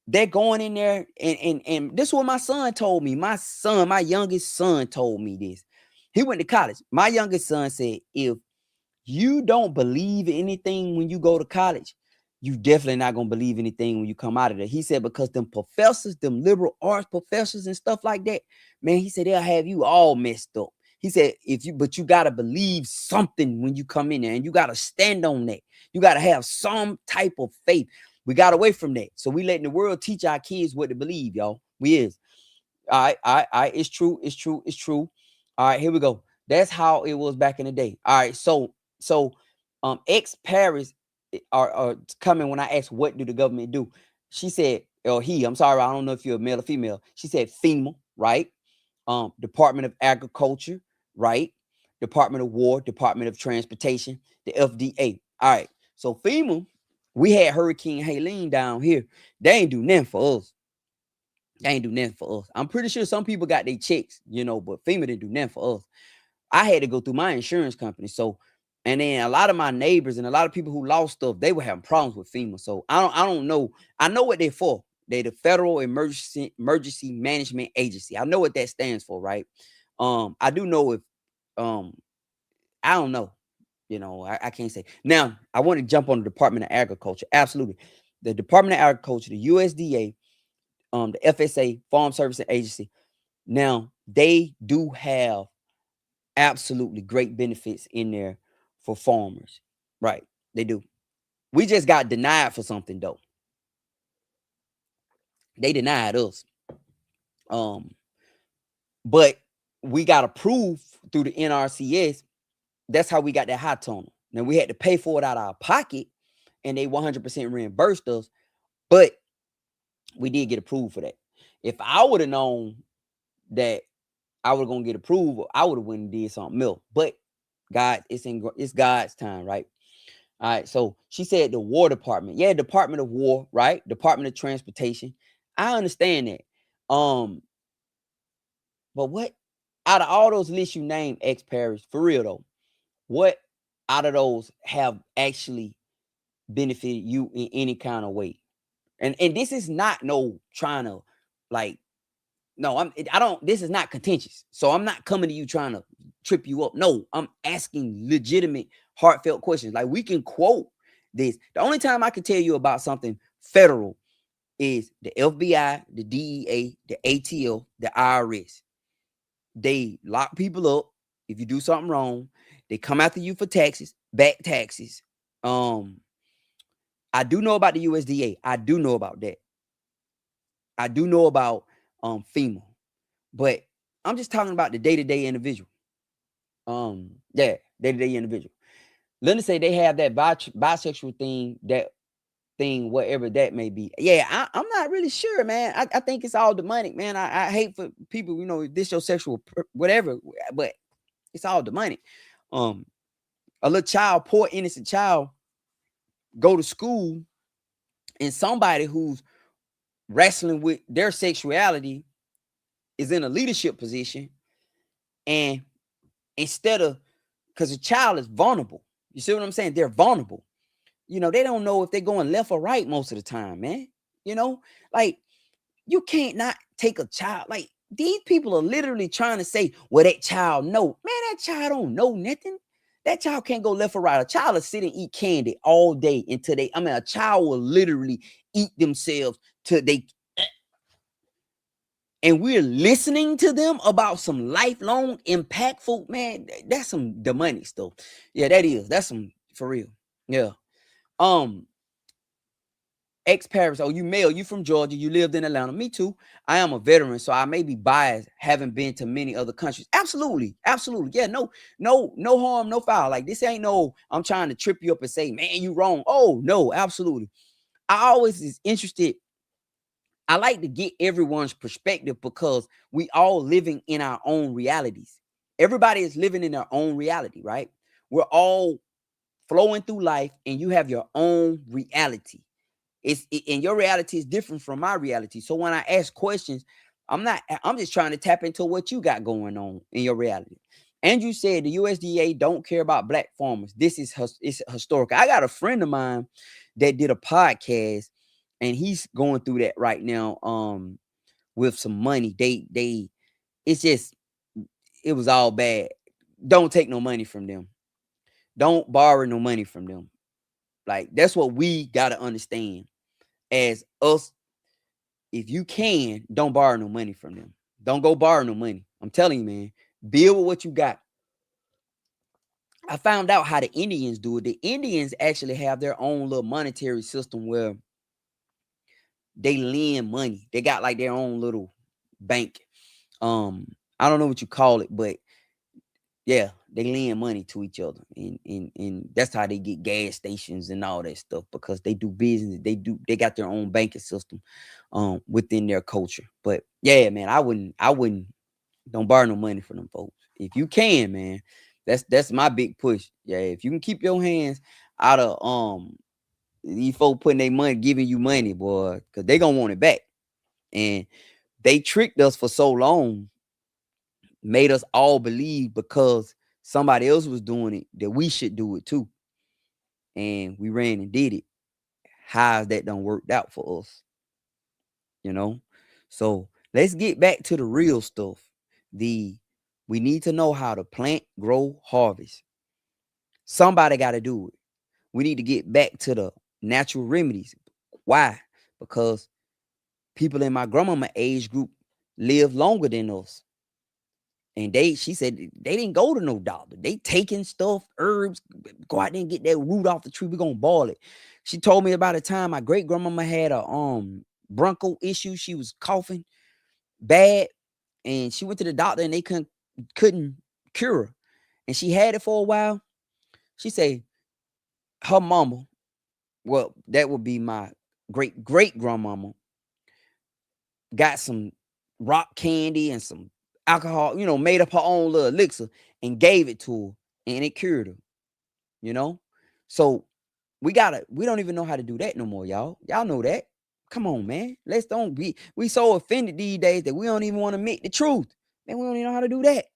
Speaker 1: They're going in there and this is what my son told me. My youngest son told me this. He went to college. My youngest son said, if you don't believe anything when you go to college, you definitely not gonna believe anything when you come out of there. He said, because them professors, them liberal arts professors and stuff like that, man, he said they'll have you all messed up. He said, but you gotta believe something when you come in there, and you gotta stand on that. You gotta have some type of faith. We got away from that. So we letting the world teach our kids what to believe, y'all. We is. All right. It's true. All right, here we go. That's how it was back in the day. All right, so ex Paris are coming when I asked what do the government do. She said, or he, I'm sorry, I don't know if you're a male or female. She said FEMA, right? Department of Agriculture, right? Department of War, Department of Transportation, the FDA. All right, so FEMA, we had Hurricane Helene down here. They ain't do nothing for us. They ain't do nothing for us. I'm pretty sure some people got their checks, but FEMA didn't do nothing for us. I had to go through my insurance company. So, and then a lot of my neighbors and a lot of people who lost stuff, they were having problems with FEMA. So I don't know. I know what they're for. They're the Federal Emergency Management Agency. I know what that stands for, right? I do know if I don't know. I can't say. Now, I want to jump on the Department of Agriculture. Absolutely. The Department of Agriculture, the USDA, the FSA, Farm Service Agency. Now, they do have absolutely great benefits in there for farmers. Right. They do. We just got denied for something though. They denied us. But we got approved through the NRCS. That's how we got that high tunnel. Now we had to pay for it out of our pocket, and they 100% reimbursed us. But we did get approved for that. If I would have known that I was gonna get approved, I would have went and did something else. But God, it's God's time, right? All right. So she said the War Department. Yeah, Department of War, right? Department of Transportation. I understand that. But what out of all those lists you named, X Paris, for real though, what out of those have actually benefited you in any kind of way? And this is not no trying to like no, I don't this is not contentious. So I'm not coming to you trying to trip you up. No, I'm asking legitimate, heartfelt questions. Like we can quote this. The only time I can tell you about something federal is the FBI, the DEA, the ATL, the IRS. They lock people up if you do something wrong. They come after you for taxes, back taxes. I do know about the USDA. I do know about that. I do know about FEMA, but I'm just talking about the day-to-day individual. Yeah, day-to-day individual. Let us say they have that bisexual thing, whatever that may be. Yeah, I'm not really sure, man. I think it's all demonic, man. I hate for people, this your sexual whatever, but it's all demonic. A little child, poor innocent child, go to school, and somebody who's wrestling with their sexuality is in a leadership position, and instead of, because a child is vulnerable, you see what I'm saying? They're vulnerable. They don't know if they're going left or right most of the time, man. Like you can't not take a child. Like these people are literally trying to say, well, that child know. Man, that child don't know nothing. That child can't go left or right. A child will sit and eat candy all day until a child will literally eat themselves till they, and we're listening to them about some lifelong impactful, man, that's some demonic stuff. Yeah, that's some for real. Yeah. X Paris, oh, you male, you from Georgia, you lived in Atlanta. Me too. I am a veteran, so I may be biased, having been to many other countries. Absolutely. Yeah, no harm, no foul. Like this ain't no, I'm trying to trip you up and say, man, you wrong. Oh, no, absolutely. I always is interested. I like to get everyone's perspective because we all living in our own realities. Everybody is living in their own reality, right? We're all flowing through life, and you have your own reality. And your reality is different from my reality. So when I ask questions, I'm just trying to tap into what you got going on in your reality. Andrew said the USDA don't care about black farmers. It's historical. I got a friend of mine that did a podcast, and he's going through that right now. With some money, it's just, it was all bad. Don't take no money from them. Don't borrow no money from them. Like that's what we gotta understand as us. If you can, don't borrow no money from them. Don't go borrow no money. I'm telling you, man, build with what you got. I found out how the Indians do it. The Indians actually have their own little monetary system where they lend money. They got like their own little bank. I don't know what you call it, but yeah, they lend money to each other, and that's how they get gas stations and all that stuff, because they do business. They got their own banking system, within their culture. But yeah, man, I wouldn't don't borrow no money from them folks. If you can, man, that's my big push. Yeah, if you can keep your hands out of these folks putting their money, giving you money, boy, because they gonna want it back. And they tricked us for so long, made us all believe because somebody else was doing it that we should do it too. And we ran and did it. How's that done worked out for us? So let's get back to the real stuff. We need to know how to plant, grow, harvest. Somebody got to do it. We need to get back to the natural remedies. Why? Because people in my grandmama age group live longer than us. And she said they didn't go to no doctor. They taking stuff, herbs, go out there and get that root off the tree. We're gonna boil it. She told me about a time my great grandmama had broncho issues. She was coughing bad, and she went to the doctor, and they couldn't cure her. And she had it for a while. She said her mama, well, that would be my great great grandmama, got some rock candy and some alcohol, made up her own little elixir and gave it to her, and it cured her, you know? So we don't even know how to do that no more, y'all. Y'all know that. Come on, man. Let's don't be we so offended these days that we don't even want to admit the truth. Man, we don't even know how to do that.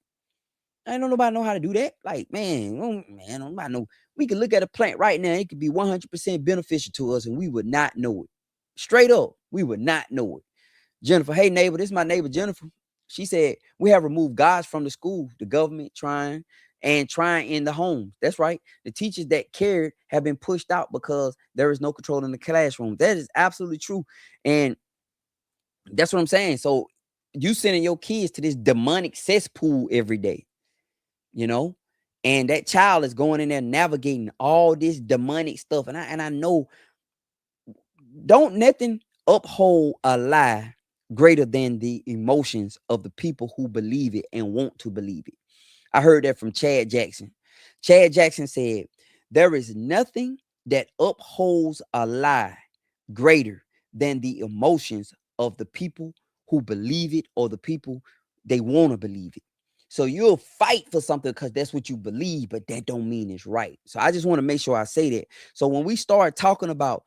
Speaker 1: I don't nobody know how to do that. Like, man, nobody know. We could look at a plant right now, it could be 100% beneficial to us, and we would not know it. Straight up, we would not know it. Jennifer, hey neighbor, this is my neighbor Jennifer. She said we have removed gods from the school, the government trying in the homes. That's right. The teachers that cared have been pushed out because there is no control in the classroom. That is absolutely true. And that's what I'm saying. So you sending your kids to this demonic cesspool every day, and that child is going in there navigating all this demonic stuff. And I know, don't nothing uphold a lie greater than the emotions of the people who believe it and want to believe it. I heard that from Chad Jackson. Chad Jackson said, there is nothing that upholds a lie greater than the emotions of the people who believe it, or the people they want to believe it. So you'll fight for something because that's what you believe, but that don't mean it's right. So I just want to make sure I say that. So when we start talking about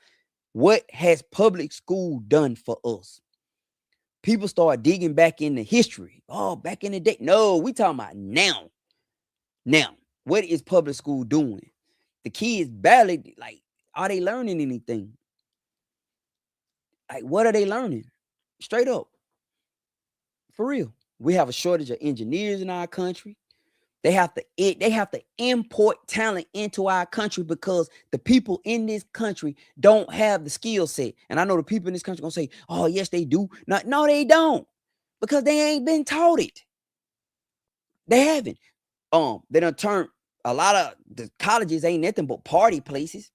Speaker 1: what has public school done for us, people start digging back into history. Oh, back in the day. No, we talking about now. Now, what is public school doing? The kids barely, are they learning anything? Like, what are they learning? Straight up. For real. We have a shortage of engineers in our country. They have to import talent into our country because the people in this country don't have the skill set. And I know the people in this country gonna say, oh, yes, they do. No, they don't. Because they ain't been taught it. They haven't. They done turned a lot of the colleges ain't nothing but party places.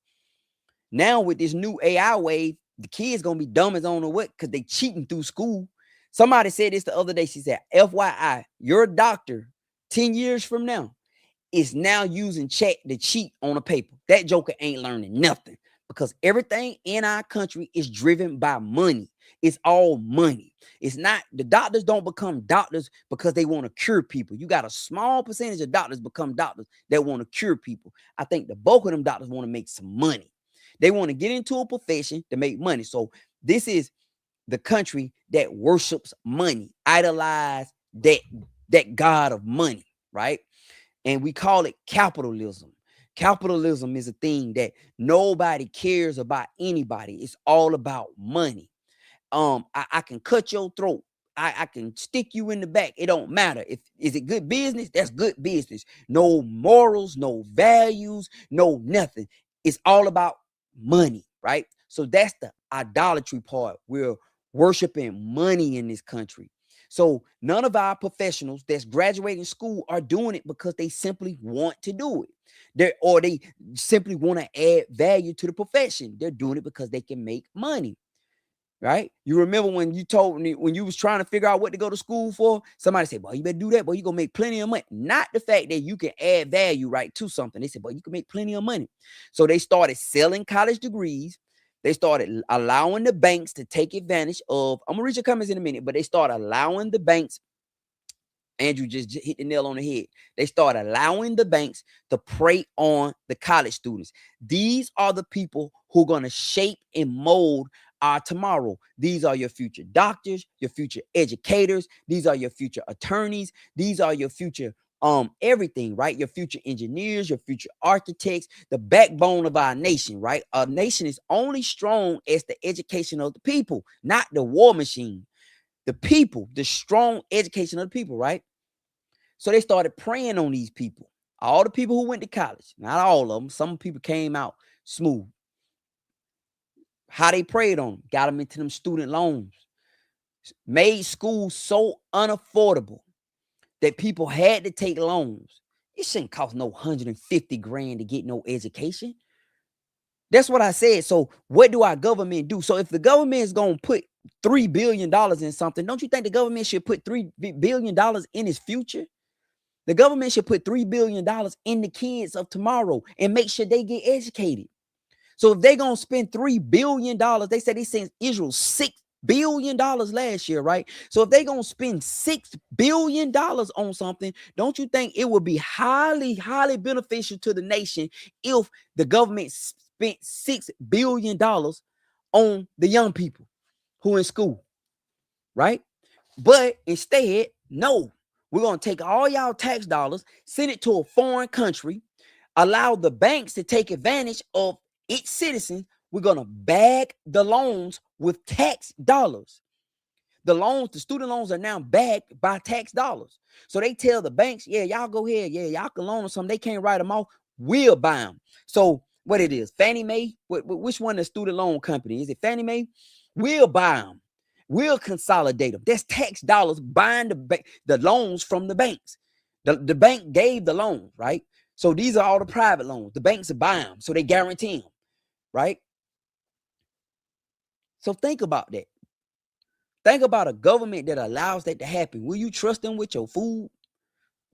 Speaker 1: Now with this new AI wave, the kids gonna be dumb as on the what because they cheating through school. Somebody said this the other day. She said, FYI, your doctor 10 years from now is now using chat to cheat on a paper. That joker ain't learning nothing because everything in our country is driven by money. It's all money. It's not, the doctors don't become doctors because they want to cure people. You got a small percentage of doctors become doctors that want to cure people. I think the bulk of them doctors want to make some money. They want to get into a profession to make money. So this is the country that worships money, idolize that god of money, right? And we call it capitalism. Capitalism is a thing that nobody cares about anybody. It's all about money. I can cut your throat. I can stick you in the back. It don't matter. Is it good business? That's good business. No morals, no values, no nothing. It's all about money, right? So that's the idolatry part. We're worshiping money in this country. So none of our professionals that's graduating school are doing it because they simply want to do it. They simply want to add value to the profession. They're doing it because they can make money. Right? You remember when you told me when you was trying to figure out what to go to school for, somebody said, boy, you better do that, boy, you're gonna make plenty of money. Not the fact that you can add value, right, to something. They said, boy, you can make plenty of money. So they started selling college degrees. They started allowing the banks to take advantage of, I'm gonna read your comments in a minute, but they started allowing the banks. Andrew just hit the nail on the head. They start allowing the banks to prey on the college students. These are the people who are going to shape and mold our tomorrow. These are your future doctors, your future educators. These are your future attorneys. These are your future everything, right? Your future engineers, your future architects, the backbone of our nation, right? Our nation is only strong as the education of the people, not the war machine. The people, the strong education of the people, right? So they started preying on these people. All the people who went to college, not all of them. Some people came out smooth. How they preyed on them, got them into them student loans, made school so unaffordable that people had to take loans. It shouldn't cost no 150 grand to get no education. That's what I said. So what do our government do? So if the government is going to put $3 billion in something, don't you think the government should put $3 billion in its future? The government should put $3 billion in the kids of tomorrow and make sure they get educated. So if they're going to spend $3 billion, they said they sent Israel $6 billion last year, right? So if they're going to spend $6 billion on something, don't you think it would be highly, highly beneficial to the nation if the government spent $6 billion on the young people who are in school, right? But instead, no, we're going to take all y'all tax dollars, send it to a foreign country, allow the banks to take advantage of its citizens. We're going to bag the loans with tax dollars. The student loans are now backed by tax dollars. So they tell the banks, yeah, y'all go ahead. Yeah, y'all can loan them something. They can't write them off. We'll buy them. So what it is, Fannie Mae, which one the student loan company? Is it Fannie Mae? We'll buy them. We'll consolidate them. That's tax dollars buying the loans from the banks. The bank gave the loan, right? So these are all the private loans. The banks are buying them, so they guarantee them, right? So think about that. Think about a government that allows that to happen. Will you trust them with your food?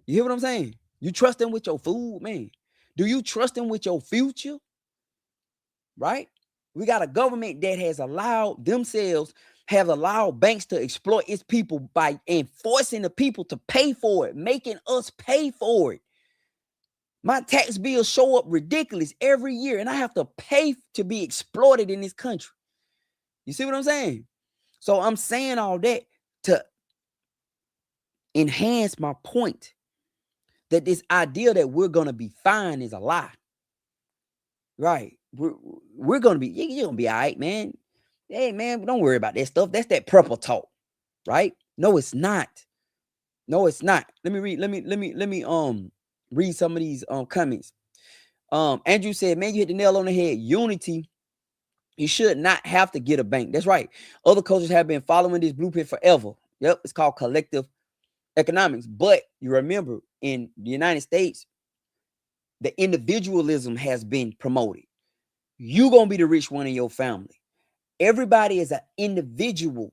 Speaker 1: You hear what I'm saying? You trust them with your food, man. Do you trust them with your future? Right? We got a government that has allowed banks to exploit its people by enforcing the people to pay for it, making us pay for it. My tax bills show up ridiculous every year, and I have to pay to be exploited in this country. You see what I'm saying? So I'm saying all that to enhance my point that this idea that we're going to be fine is a lie. Right. We're going to be, you're going to be all right, man. Hey, man, don't worry about that stuff. That's that purple talk, right? No, it's not. No, it's not. Let me read some of these comments. Andrew said, man, you hit the nail on the head. Unity. You should not have to get a bank. That's right. Other cultures have been following this blueprint forever. Yep. It's called collective economics. But you remember, in the United States, the individualism has been promoted. You're going to be the rich one in your family. Everybody is an individual.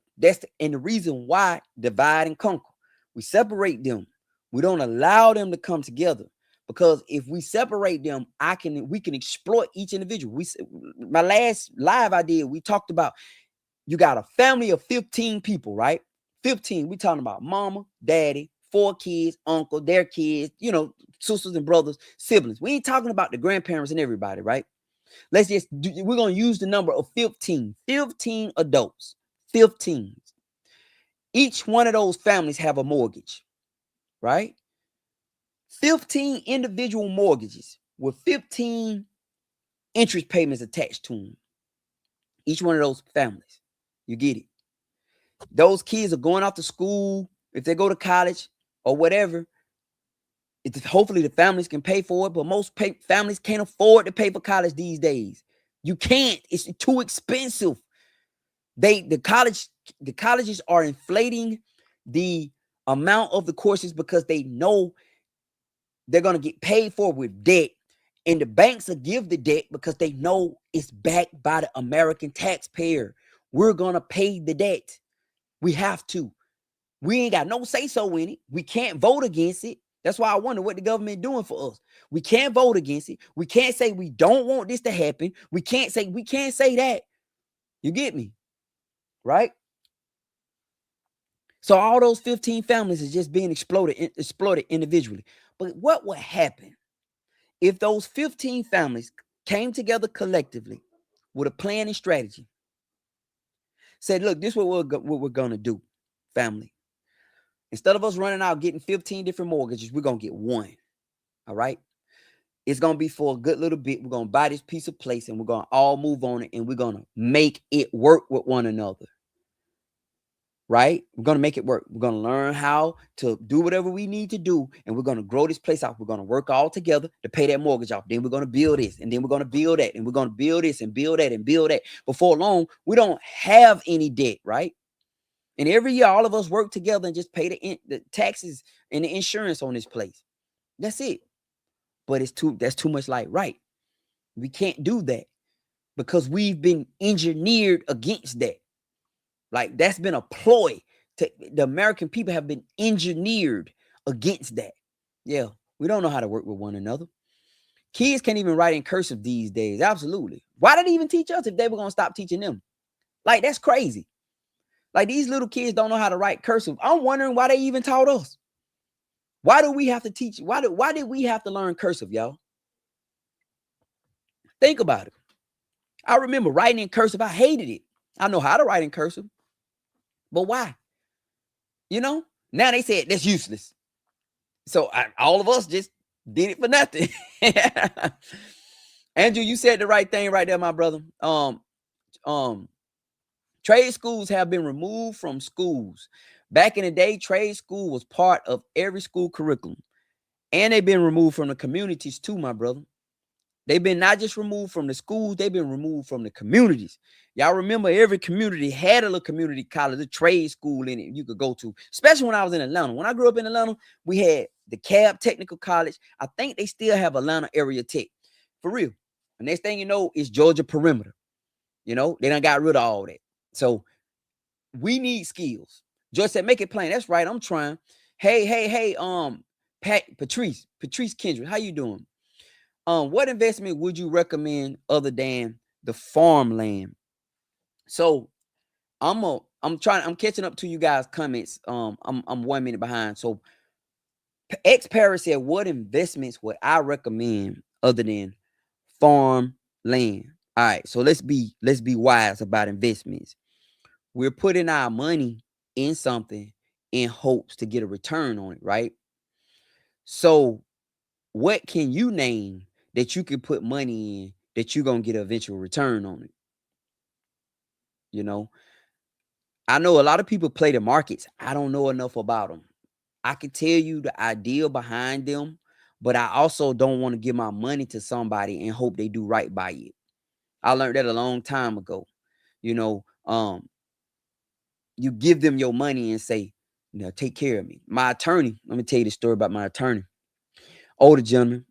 Speaker 1: And the reason why divide and conquer. We separate them. We don't allow them to come together. Because if we separate them, we can exploit each individual. My last live I did, we talked about, you got a family of 15 people, right? 15. We talking about mama, daddy, 4 kids, uncle, their kids, sisters and brothers, siblings. We ain't talking about the grandparents and everybody, right? We're going to use the number of 15 adults, 15. Each one of those families have a mortgage, right? 15 individual mortgages with 15 interest payments attached to them. Each one of those families. You get it? Those kids are going off to school. If they go to college or whatever, hopefully the families can pay for it, but most families can't afford to pay for college these days. You can't. It's too expensive. The colleges are inflating the amount of the courses because they know they're going to get paid for with debt. And the banks will give the debt because they know it's backed by the American taxpayer. We're going to pay the debt. We have to. We ain't got no say-so in it. We can't vote against it. That's why I wonder what the government doing for us. We can't vote against it. We can't say we don't want this to happen. We can't say that. You get me? Right? So all those 15 families is just being exploited individually. But what would happen if those 15 families came together collectively with a plan and strategy? Said, look, this is what we're going to do, family. Instead of us running out getting 15 different mortgages, we're going to get one. All right? It's going to be for a good little bit. We're going to buy this piece of place and we're going to all move on it and we're going to make it work with one another. Right? We're going to make it work. We're going to learn how to do whatever we need to do. And we're going to grow this place out. We're going to work all together to pay that mortgage off. Then we're going to build this. And then we're going to build that. And we're going to build this and build that and build that. Before long, we don't have any debt, right? And every year, all of us work together and just pay the taxes and the insurance on this place. That's it. But that's too much like right. We can't do that because we've been engineered against that. Like that's been a ploy. The American people have been engineered against that. Yeah, we don't know how to work with one another. Kids can't even write in cursive these days. Absolutely. Why did they even teach us if they were going to stop teaching them? Like, that's crazy. Like, these little kids don't know how to write cursive. I'm wondering why they even taught us. Why do we have to teach? Why did we have to learn cursive, y'all? Think about it. I remember writing in cursive. I hated it. I know how to write in cursive. But why? You know? Now they said that's useless. So all of us just did it for nothing. Andrew, you said the right thing right there, my brother. Trade schools have been removed from schools. Back in the day, trade school was part of every school curriculum. And they've been removed from the communities too, my brother. They've been not just removed from the schools, they've been removed from the communities. Y'all remember every community had a little community college, a trade school in it you could go to, especially when I was in Atlanta. When I grew up in Atlanta, we had the Cab Technical College. I think they still have Atlanta Area Tech. For real. The next thing you know is Georgia Perimeter. You know, they done got rid of all that. So we need skills. George said, make it plain. That's right. I'm trying. Hey, Patrice Kendrick, how you doing? What investment would you recommend other than the farmland? So I'm catching up to you guys' comments. I'm 1 minute behind. So X Paris said, what investments would I recommend other than farm land? All right, so let's be wise about investments. We're putting our money in something in hopes to get a return on it, right? So what can you name that you can put money in that you're going to get an eventual return on it? You know, I know a lot of people play the markets. I don't know enough about them. I can tell you the idea behind them, but I also don't want to give my money to somebody and hope they do right by it. I learned that a long time ago. You know, you give them your money and say, take care of me. My attorney, let me tell you the story about my attorney. Older gentleman,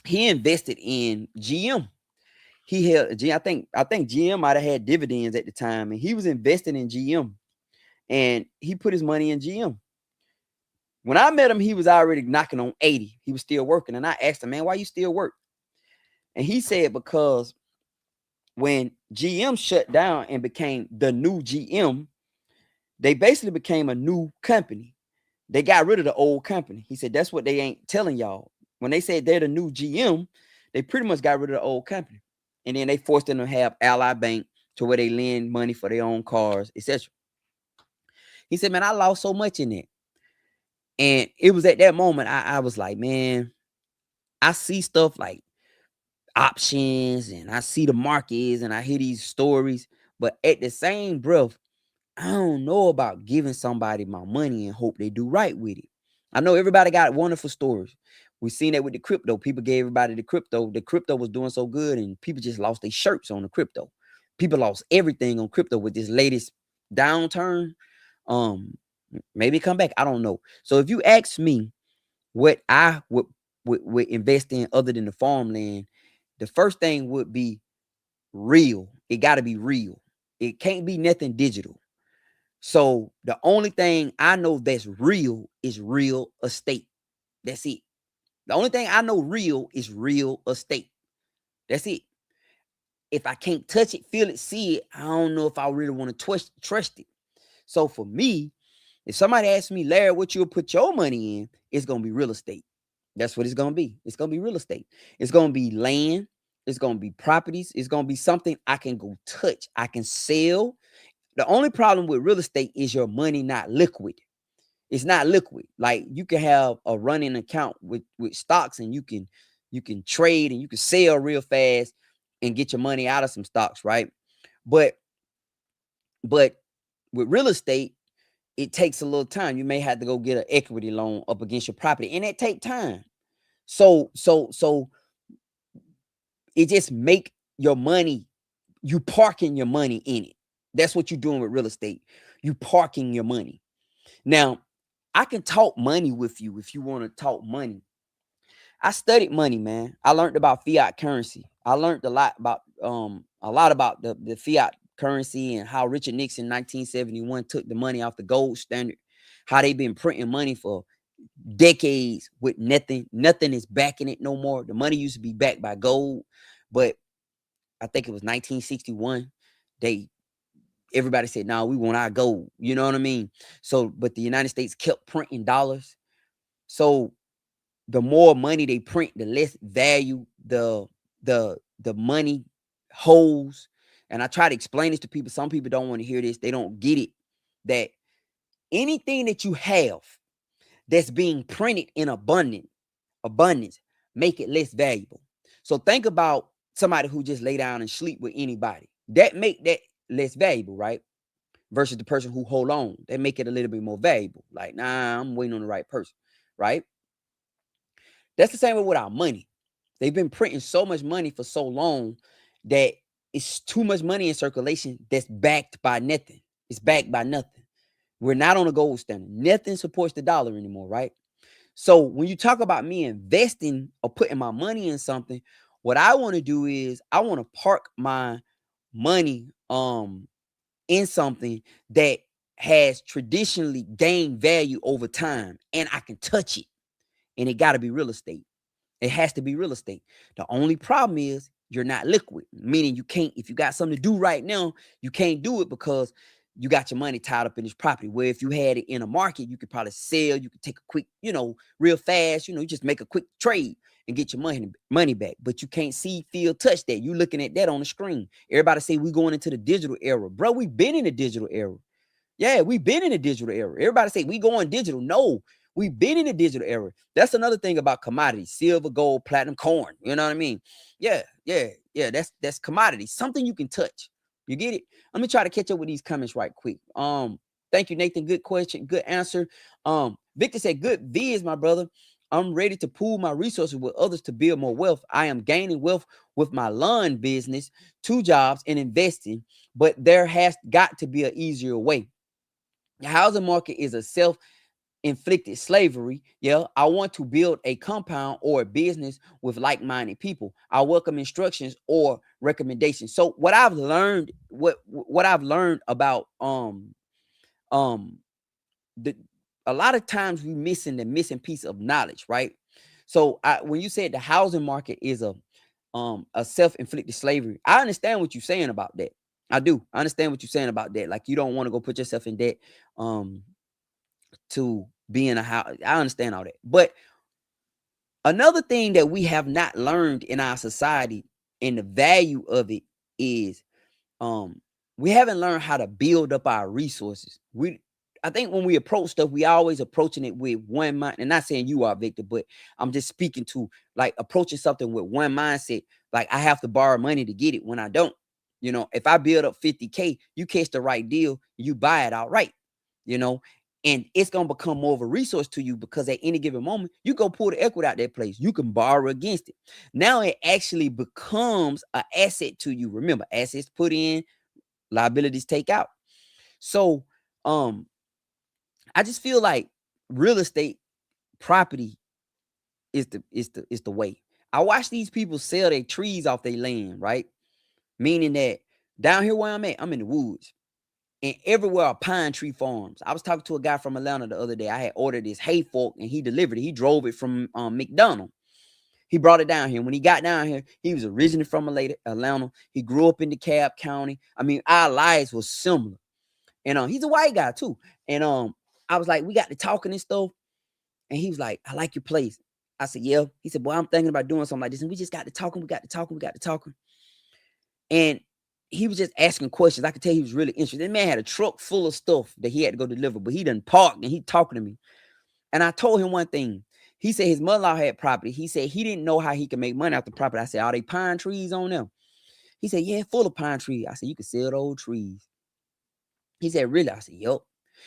Speaker 1: he invested in GM. He held I think GM might have had dividends at the time, and he was investing in GM, and he put his money in GM. When I met him, he was already knocking on 80. He was still working, and I asked him, man, why you still work? And he said, because when GM shut down and became the new GM, they basically became a new company. They got rid of the old company. He said, that's what they ain't telling y'all. When they said they're the new GM, they pretty much got rid of the old company. And then they forced them to have Ally Bank to where they lend money for their own cars, etc. He said, man, I lost so much in it. And it was at that moment I was like, man, I see stuff like options and I see the markets and I hear these stories. But at the same breath, I don't know about giving somebody my money and hope they do right with it. I know everybody got wonderful stories. We've seen that with the crypto. People gave everybody the crypto. The crypto was doing so good and people just lost their shirts on the crypto. People lost everything on crypto with this latest downturn. Maybe come back. I don't know. So if you ask me what I would invest in other than the farmland, the first thing would be real. It got to be real. It can't be nothing digital. So the only thing I know that's real is real estate. That's it. The only thing I know real is real estate. That's it. If I can't touch it, feel it, see it, I don't know if I really want to trust it. So for me, if somebody asks me, Larry, what you'll put your money in, it's going to be real estate. That's what it's going to be. It's going to be real estate. It's going to be land. It's going to be properties. It's going to be something I can go touch. I can sell. The only problem with real estate is your money not liquid. It's not liquid. Like you can have a running account with stocks and you can trade and you can sell real fast and get your money out of some stocks, right? But with real estate, it takes a little time. You may have to go get an equity loan up against your property, and it take time. So it just make your money, you parking your money in it. That's what you're doing with real estate. You parking your money. Now, I can talk money with you if you want to talk money. I studied money, man. I learned about fiat currency. I learned a lot about the fiat currency and how Richard Nixon in 1971 took the money off the gold standard, how they've been printing money for decades with nothing is backing it no more. The money used to be backed by gold, but I think it was 1961. Everybody said, "No, we want our gold." You know what I mean? So, but the United States kept printing dollars. So the more money they print, the less value the money holds. And I try to explain this to people. Some people don't want to hear this. They don't get it. That anything that you have that's being printed in abundance, make it less valuable. So think about somebody who just lay down and sleep with anybody. That make that less valuable, right? Versus the person who hold on. They make it a little bit more valuable. Like, nah, I'm waiting on the right person, right? That's the same way with our money. They've been printing so much money for so long that it's too much money in circulation that's backed by nothing. It's backed by nothing. We're not on a gold standard. Nothing supports the dollar anymore, right? So when you talk about me investing or putting my money in something, what I want to do is I want to park my money in something that has traditionally gained value over time and I can touch it. And it got to be real estate. It has to be real estate. The only problem is you're not liquid, meaning you can't, if you got something to do right now, you can't do it because you got your money tied up in this property. Where if you had it in a market, you could probably sell, you could take a quick, real fast, you just make a quick trade and get your money back. But you can't see, feel, touch that. You looking at that on the screen. Everybody say we going into the digital era. Bro, we've been in the digital era. Yeah, we've been in the digital era. Everybody say we going digital. No, we've been in the digital era. That's another thing about commodities: silver, gold, platinum, corn. You know what I mean? Yeah. That's commodity. Something you can touch. You get it? Let me try to catch up with these comments right quick. Thank you, Nathan. Good question. Good answer. Victor said, "Good viz, my brother. I'm ready to pool my resources with others to build more wealth. I am gaining wealth with my lawn business, 2 jobs, and investing, but there has got to be an easier way. The housing market is a self-inflicted slavery. Yeah, I want to build a compound or a business with like-minded people. I welcome instructions or recommendations." So what I've learned, what I've learned about um the a lot of times we missing the missing piece of knowledge, right? So when you said the housing market is a self-inflicted slavery, I understand what you're saying about that. I do. I understand what you're saying about that. Like you don't want to go put yourself in debt um to be in a house. I understand all that. But another thing that we have not learned in our society and the value of it is we haven't learned how to build up our resources. I think when we approach stuff, we always approaching it with one mind. And not saying you are, Victor, but I'm just speaking to like approaching something with one mindset. Like I have to borrow money to get it when I don't. If I build up 50K, you catch the right deal, you buy it outright, you know, and it's gonna become more of a resource to you because at any given moment, you go pull the equity out that place. You can borrow against it. Now it actually becomes an asset to you. Remember, assets put in, liabilities take out. So I just feel like real estate property is the way. I watch these people sell their trees off their land, right? Meaning that down here where I'm at, I'm in the woods. And everywhere are pine tree farms. I was talking to a guy from Atlanta the other day. I had ordered this hay fork and he delivered it. He drove it from McDonald. He brought it down here. When he got down here, he was originally from Atlanta. He grew up in DeKalb County. I mean, our lives were similar. And he's a white guy too. And I was like, we got to talking and stuff. And he was like, "I like your place." I said, "Yeah." He said, "Boy, I'm thinking about doing something like this." And we just got to talking. We got to talking. We got to talking. And he was just asking questions. I could tell he was really interested. That man had a truck full of stuff that he had to go deliver, but he done parked and he talking to me. And I told him one thing. He said his mother-in-law had property. He said he didn't know how he could make money off the property. I said, "Are they pine trees on them?" He said, "Yeah, full of pine trees." I said, "You can sell the old trees." He said, "Really?" I said, "Yup."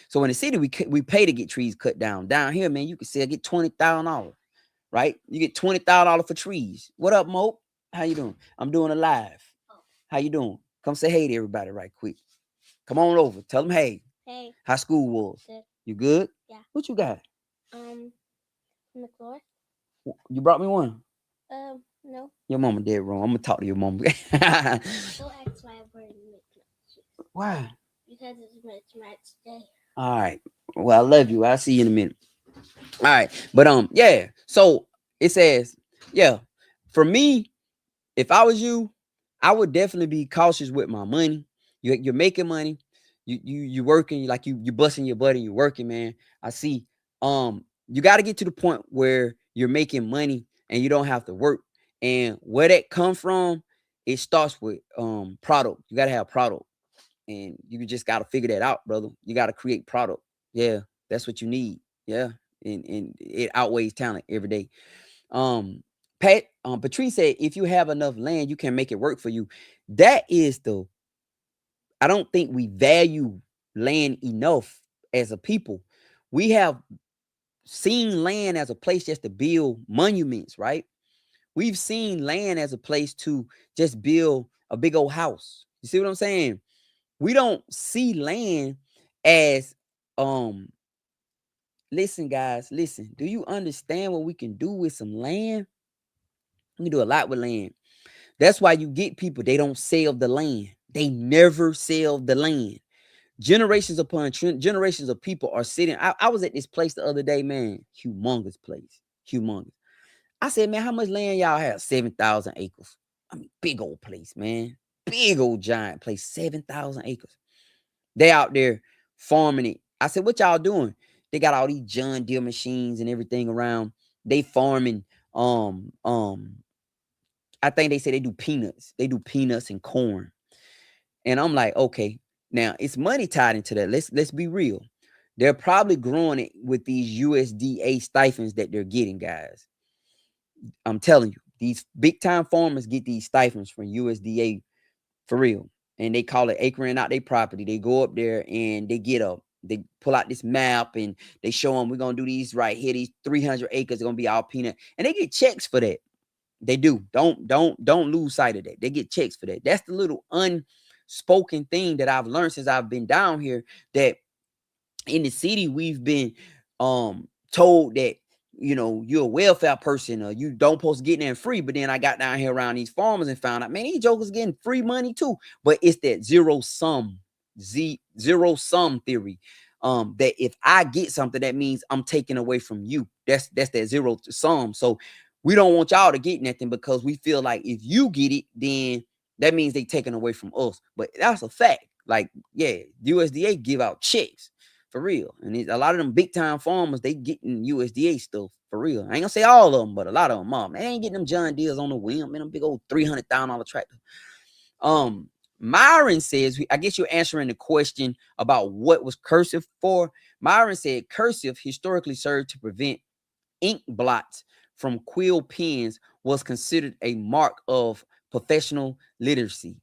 Speaker 1: So in the city, we pay to get trees cut down. Down here, man, you can get $20,000, right? You get $20,000 for trees. What up, Mope? How you doing? I'm doing a live. How you doing? Come say hey to everybody right quick. Come on over. Tell them hey.
Speaker 2: Hey,
Speaker 1: How school was?
Speaker 2: good.
Speaker 1: You good?
Speaker 2: Yeah.
Speaker 1: What you got?
Speaker 2: From the floor.
Speaker 1: You brought me one?
Speaker 2: No.
Speaker 1: Your mama dead wrong. I'm gonna talk to your mama.
Speaker 2: Go ask why I brought it.
Speaker 1: Why?
Speaker 2: Because it's Match Day.
Speaker 1: All right. Well, I love you. I'll see you in a minute. All right. But yeah. So it says, yeah, for me, if I was you, I would definitely be cautious with my money. You're making money. You working like you busting your butt and you working, man. I see. You got to get to the point where you're making money and you don't have to work. And where that come from, it starts with product. You got to have product, and you just got to figure that out, brother. You got to create product. Yeah, that's what you need. Yeah, and it outweighs talent every day. Um, Patrice said, if you have enough land, you can make it work for you. That is the, I don't think we value land enough as a people. We have seen land as a place just to build monuments, right? We've seen land as a place to just build a big old house. You see what I'm saying? We don't see land as um listen, guys, listen. Do you understand what we can do with some land? We can do a lot with land. That's why you get people, they don't sell the land. They never sell the land. Generations upon generations of people are sitting. I was at this place the other day, man. Humongous place. Humongous. I said, man, how much land y'all have? 7,000 acres. I mean, big old place, man. Big old giant place. 7,000 acres. They out there farming it. I said, what y'all doing? They got all these John Deere machines and everything around. They farming I think they say they do peanuts. They do peanuts and corn. And I'm like, okay, now it's money tied into that. Let's be real. They're probably growing it with these USDA stipends that they're getting, guys. I'm telling you, these big time farmers get these stipends from USDA for real. And they call it acreing out their property. They go up there and they pull out this map and they show them, we're gonna do these right here. These 300 acres are gonna be all peanut, and they get checks for that. They do. Don't lose sight of that. They get checks for that. That's the little unspoken thing that I've learned since I've been down here, that in the city we've been told that, you know, you're a welfare person or you don't supposed to get in free. But then I got down here around these farmers and found out, man, these jokers getting free money too. But it's that zero sum theory. That if I get something, that means I'm taking away from you. That's that zero sum. So we don't want y'all to get nothing because we feel like if you get it, then that means they taking away from us. But that's a fact. Like, yeah, USDA give out checks for real. And a lot of them big time farmers, they getting USDA stuff for real. I ain't gonna say all of them, but a lot of them, mom, they ain't getting them John Deeres on the whim, man, them big old $300,000 tractor. Myron says, I guess you're answering the question about what was cursive for. Myron said cursive historically served to prevent ink blots from quill pens, was considered a mark of professional literacy.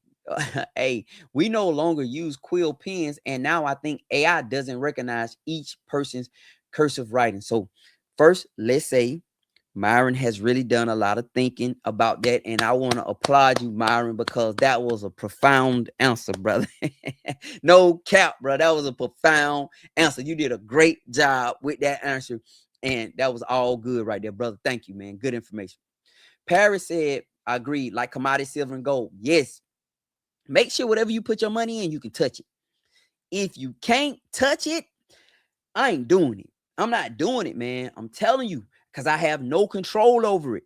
Speaker 1: Hey, we no longer use quill pens, and now I think AI doesn't recognize each person's cursive writing. So first, let's say Myron has really done a lot of thinking about that, and I want to applaud you, Myron, because that was a profound answer, brother. No cap, bro. That was a profound answer. You did a great job with that answer, and that was all good right there, brother. Thank you, man. Good information. Paris said, I agree, like commodity silver and gold. Yes. Make sure whatever you put your money in, you can touch it. If you can't touch it, I ain't doing it. I'm not doing it, man. I'm telling you, because I have no control over it.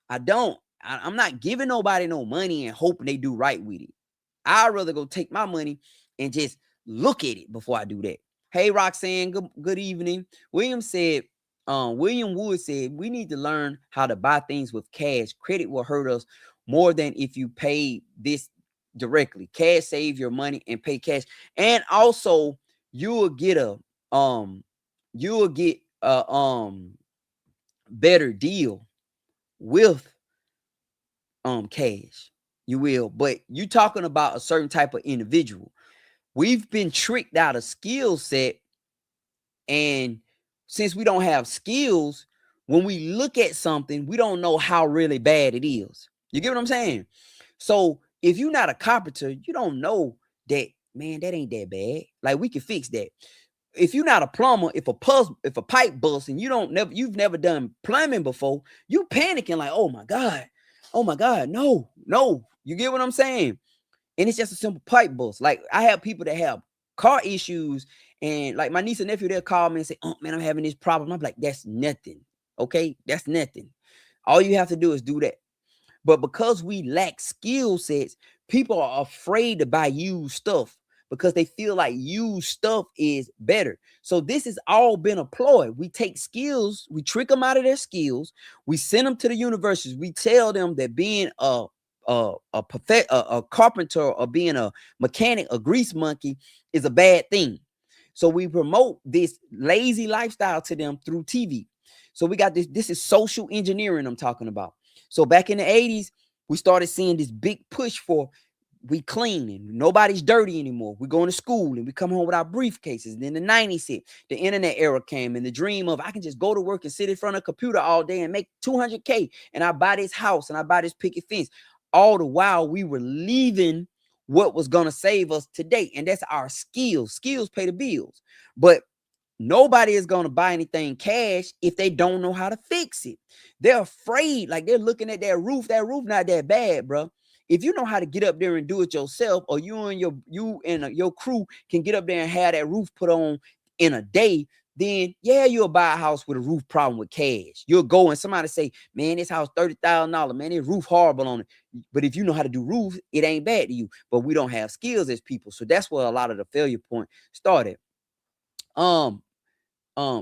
Speaker 1: I don't. I'm not giving nobody no money and hoping they do right with it. I'd rather go take my money and just look at it before I do that. Hey, Roxanne, good evening. William Wood said, we need to learn how to buy things with cash. Credit will hurt us more than if you pay this directly. Cash save your money and pay cash. And also you will get a better deal with cash. You will, but you talking about a certain type of individual. We've been tricked out of skill set, and since we don't have skills, when we look at something, we don't know how really bad it is. You get what I'm saying? So if you're not a carpenter, you don't know that, man, that ain't that bad. Like, we can fix that. If you're not a plumber, if a pipe busts and you've never done plumbing before, you panicking like, oh my God, no. You get what I'm saying? And it's just a simple pipe bust. Like I have people that have car issues, and like my niece and nephew, they'll call me and say, "Oh man, I'm having this problem." I'm like, "That's nothing. Okay, that's nothing. All you have to do is do that." But because we lack skill sets, people are afraid to buy used stuff because they feel like used stuff is better. So this has all been a ploy. We take skills, we trick them out of their skills, we send them to the universities. We tell them that being a carpenter or being a mechanic, a grease monkey is a bad thing. So we promote this lazy lifestyle to them through TV. So we got this. This is social engineering I'm talking about. So back in the 80s, we started seeing this big push for we clean and nobody's dirty anymore. We going to school and we come home with our briefcases. And then the 90s hit, the internet era came, and the dream of I can just go to work and sit in front of a computer all day and make 200K, and I buy this house and I buy this picket fence. All the while we were leaving what was going to save us today, and that's our skills. Skills pay the bills, but nobody is going to buy anything cash if they don't know how to fix it. They're afraid, like they're looking at that roof. That roof not that bad, bro. If you know how to get up there and do it yourself, or your crew can get up there and have that roof put on in a day, then yeah, you'll buy a house with a roof problem with cash. You'll go and somebody say, "Man, this house $30,000. Man, this roof horrible on it." But if you know how to do roofs, it ain't bad to you. But we don't have skills as people, so that's where a lot of the failure point started. Um,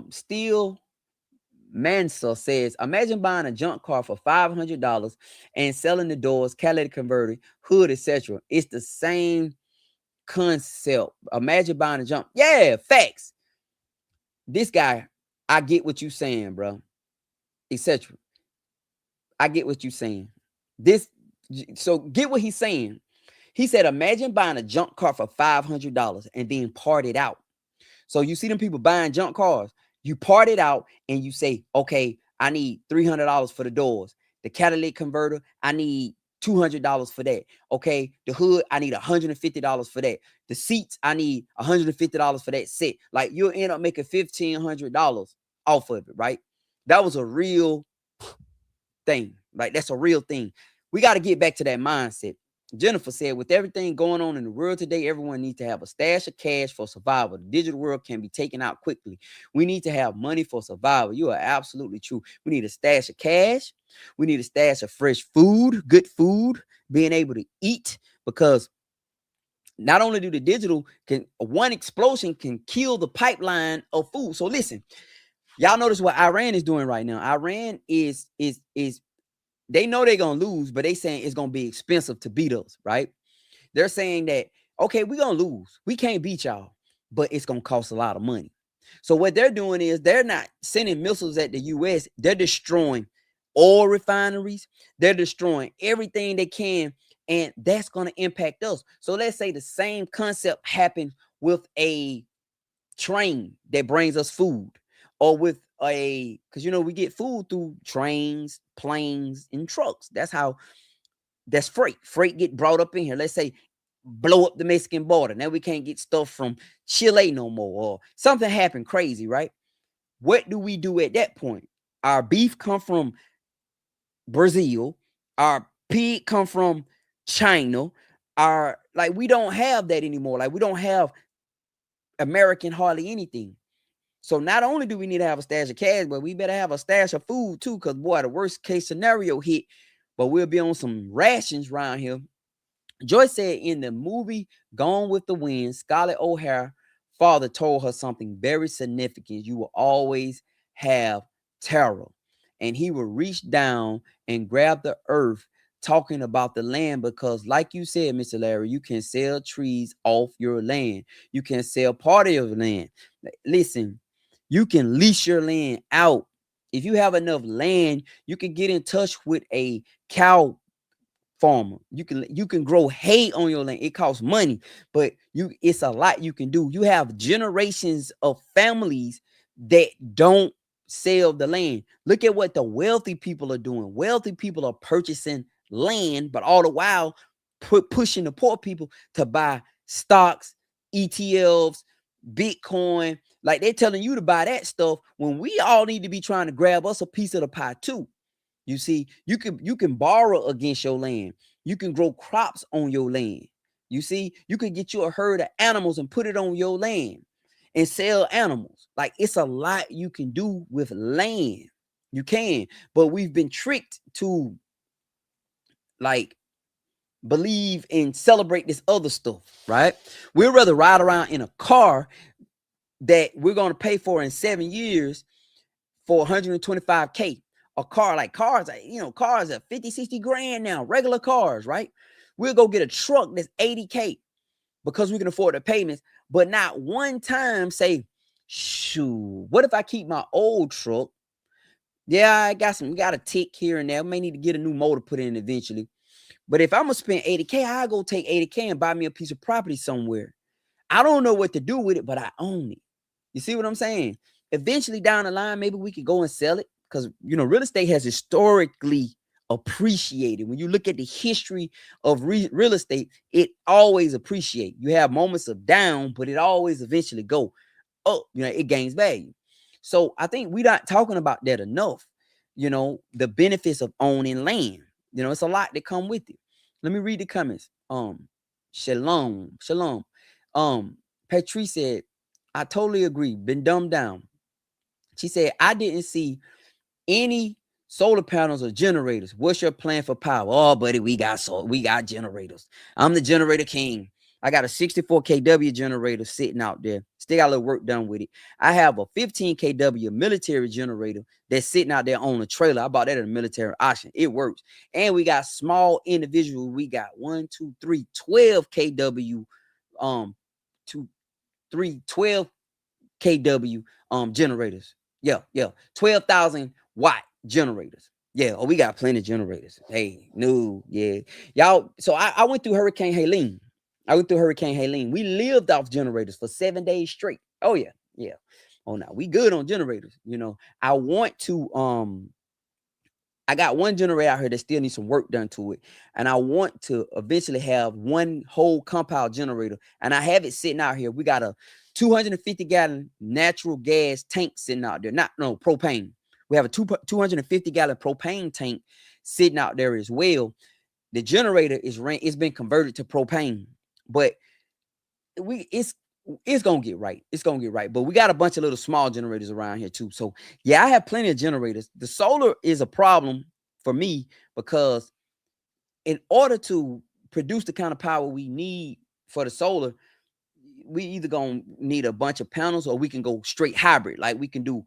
Speaker 1: Steel Mansa says, imagine buying a junk car for $500 and selling the doors, catalytic converter, hood, etc. It's the same concept. Imagine buying a junk. Yeah, facts. This guy, I get what you saying, bro, etc. I get what you saying. This, so get what he's saying. He said, imagine buying a junk car for $500 and being parted out. So you see them people buying junk cars. You part it out and you say, okay, I need $300 for the doors. The catalytic converter, I need $200 for that. Okay, the hood, I need $150 for that. The seats, I need $150 for that set. Like you'll end up making $1,500 off of it, right? That was a real thing. Like that's a real thing. We got to get back to that mindset. Jennifer said, with everything going on in the world today, everyone needs to have a stash of cash for survival. The digital world can be taken out quickly. We need to have money for survival. You are absolutely true. We need a stash of cash. We need a stash of fresh food, good food, being able to eat, because not only do the digital can one explosion can kill the pipeline of food. So listen, y'all notice what Iran is doing right now. Iran is they know they're gonna lose, but they saying it's gonna be expensive to beat us, right? They're saying that, okay, we're gonna lose. We can't beat y'all, but it's gonna cost a lot of money. So what they're doing is they're not sending missiles at the US, they're destroying oil refineries, they're destroying everything they can, and that's gonna impact us. So let's say the same concept happened with a train that brings us food, or with because we get food through trains, planes, and trucks. That's freight get brought up in here. Let's say blow up the Mexican border, now we can't get stuff from Chile no more, or something happened crazy, right? What do we do at that point? Our beef come from Brazil, our pig come from China. Our Like, we don't have that anymore. Like, we don't have American hardly anything. So not only do we need to have a stash of cash, but we better have a stash of food too, because boy, the worst case scenario hit, but we'll be on some rations around here. Joyce said in the movie Gone with the Wind, Scarlett O'Hara father told her something very significant. You will always have terror. And he will reach down and grab the earth, talking about the land, because like you said, Mr. Larry, you can sell trees off your land. You can sell part of your land. Listen, you can lease your land out. If you have enough land, you can get in touch with a cow farmer. You can grow hay on your land. It costs money, but it's a lot you can do. You have generations of families that don't sell the land. Look at what the wealthy people are doing. Wealthy people are purchasing land, but all the while pushing the poor people to buy stocks, ETFs, Bitcoin. Like, they're telling you to buy that stuff when we all need to be trying to grab us a piece of the pie too. You see, you can borrow against your land. You can grow crops on your land. You see, you could get you a herd of animals and put it on your land and sell animals. Like, it's a lot you can do with land. You can, but we've been tricked to, like, believe and celebrate this other stuff, right? We'd rather ride around in a car that we're going to pay for in 7 years for 125K. A car, like cars, cars are 50, 60 grand now, regular cars, right? We'll go get a truck that's 80K because we can afford the payments, but not one time say, shoot, what if I keep my old truck? Yeah, we got a tick here and there. We may need to get a new motor put in eventually. But if I'm gonna spend 80K, I'll go take 80K and buy me a piece of property somewhere. I don't know what to do with it, but I own it. You see what I'm saying? Eventually down the line, maybe we could go and sell it, because real estate has historically appreciated. When you look at the history of real estate, it always appreciates. You have moments of down, but it always eventually go up. It gains value. So I think we're not talking about that enough. The benefits of owning land. It's a lot that come with it. Let me read the comments. Shalom. Patrice said, I totally agree. Been dumbed down. She said, I didn't see any solar panels or generators. What's your plan for power? Oh, buddy, we got generators. I'm the generator king. I got a 64 kW generator sitting out there. Still got a little work done with it. I have a 15 kW military generator that's sitting out there on a trailer. I bought that at a military auction. It works. And we got small individual. We got 12 kW, 12 kW generators. Yeah. 12,000 watt generators. Yeah. Oh, we got plenty of generators. Hey, no, yeah. Y'all, so I went through Hurricane Helene. We lived off generators for 7 days straight. Oh, yeah. Oh, now we good on generators. I want to I got one generator out here that still needs some work done to it. And I want to eventually have one whole compound generator. And I have it sitting out here. We got a 250-gallon natural gas tank sitting out there. Propane. We have a 250-gallon propane tank sitting out there as well. The generator it's been converted to propane. But it's gonna get right. But we got a bunch of little small generators around here too. So yeah, I have plenty of generators. The solar is a problem for me because in order to produce the kind of power we need for the solar, we either gonna need a bunch of panels or we can go straight hybrid. Like, we can do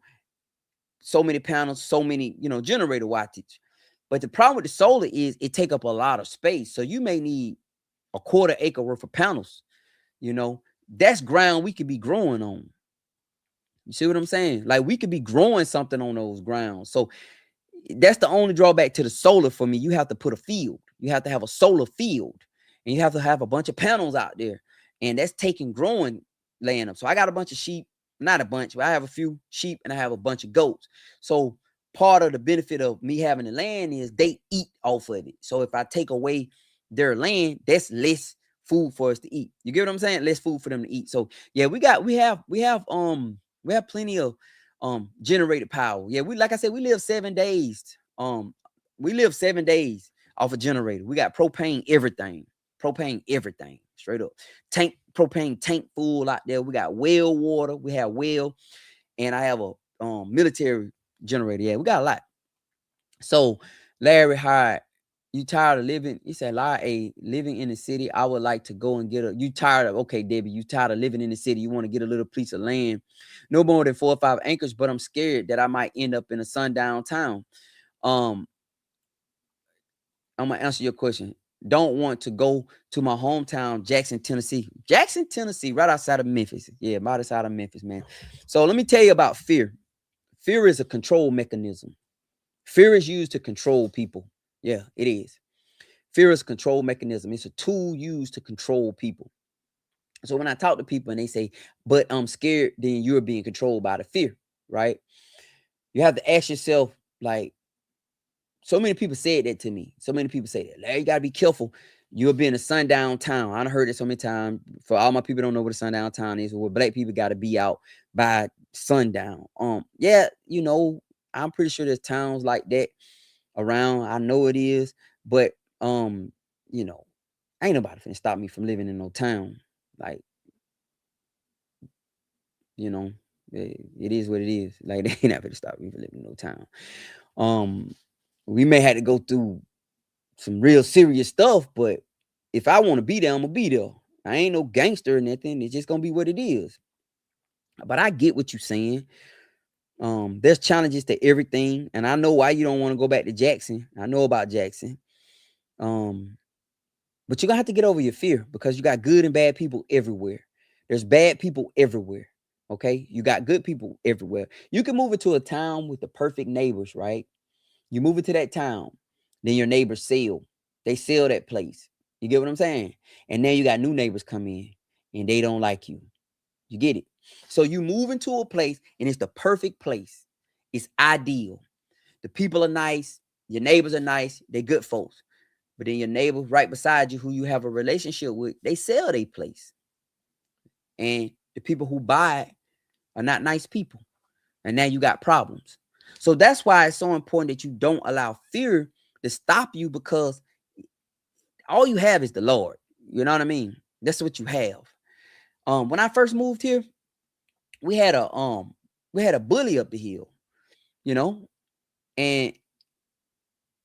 Speaker 1: so many panels, so many, generator wattage. But the problem with the solar is it take up a lot of space. So you may need a quarter acre worth of panels. That's ground we could be growing on. You see what I'm saying? Like, we could be growing something on those grounds. So that's the only drawback to the solar for me. You have to put a field. You have to have a solar field, and you have to have a bunch of panels out there, and that's taking growing land up. So I got a bunch of sheep, not a bunch, but I have a few sheep and I have a bunch of goats. So part of the benefit of me having the land is they eat off of it. So if I take away their land, that's less food for us to eat. You get what I'm saying? Less food for them to eat. So yeah, we have plenty of generated power. Yeah, like I said, we live 7 days. We live 7 days off a generator. We got propane everything. Straight up. Propane tank full out there. We got well water. We have well, and I have a military generator. Yeah, we got a lot. So Larry Hyde, you tired of living? He said, living in the city. I would like to go and get okay, Debbie, you tired of living in the city. You want to get a little piece of land, no more than 4 or 5 acres, but I'm scared that I might end up in a sundown town. I'm gonna answer your question. Don't want to go to my hometown, Jackson, Tennessee, right outside of Memphis. Yeah, right outside of Memphis, man. So let me tell you about fear. Fear is a control mechanism. Fear is used to control people. Yeah, it is. Fear is a control mechanism. It's a tool used to control people. So when I talk to people and they say, but I'm scared, then you're being controlled by the fear, right? You have to ask yourself, like, so many people said that to me. So many people say that, Larry, you got to be careful. You'll be in a sundown town. I've heard it so many times. For all my people don't know what a sundown town is, where black people got to be out by sundown. Yeah, I'm pretty sure there's towns like that around. I know it is, but Ain't nobody finna stop me from living in no town. Like, you know, it is what it is. Like, they ain't not finna stop me from living in no town. We may have to go through some real serious stuff, but if I want to be there, I'm gonna be there. I ain't no gangster or nothing. It's just gonna be what it is. But I get what you're saying. There's challenges to everything, and I know why you don't want to go back to Jackson. I know about Jackson. But you're gonna have to get over your fear because you got good and bad people everywhere. There's bad people everywhere. Okay, you got good people everywhere. You can move into a town with the perfect neighbors, right? You move into that town, then your neighbors sell. They sell that place. You get what I'm saying? And then you got new neighbors come in and they don't like you. You get it? So you move into a place and it's the perfect place. It's ideal. The people are nice. Your neighbors are nice. They're good folks. But then your neighbor right beside you who you have a relationship with, they sell their place. And the people who buy it are not nice people. And now you got problems. So that's why it's so important that you don't allow fear to stop you, because all you have is the Lord. You know what I mean? That's what you have. When I first moved here, we had a bully up the hill, you know, and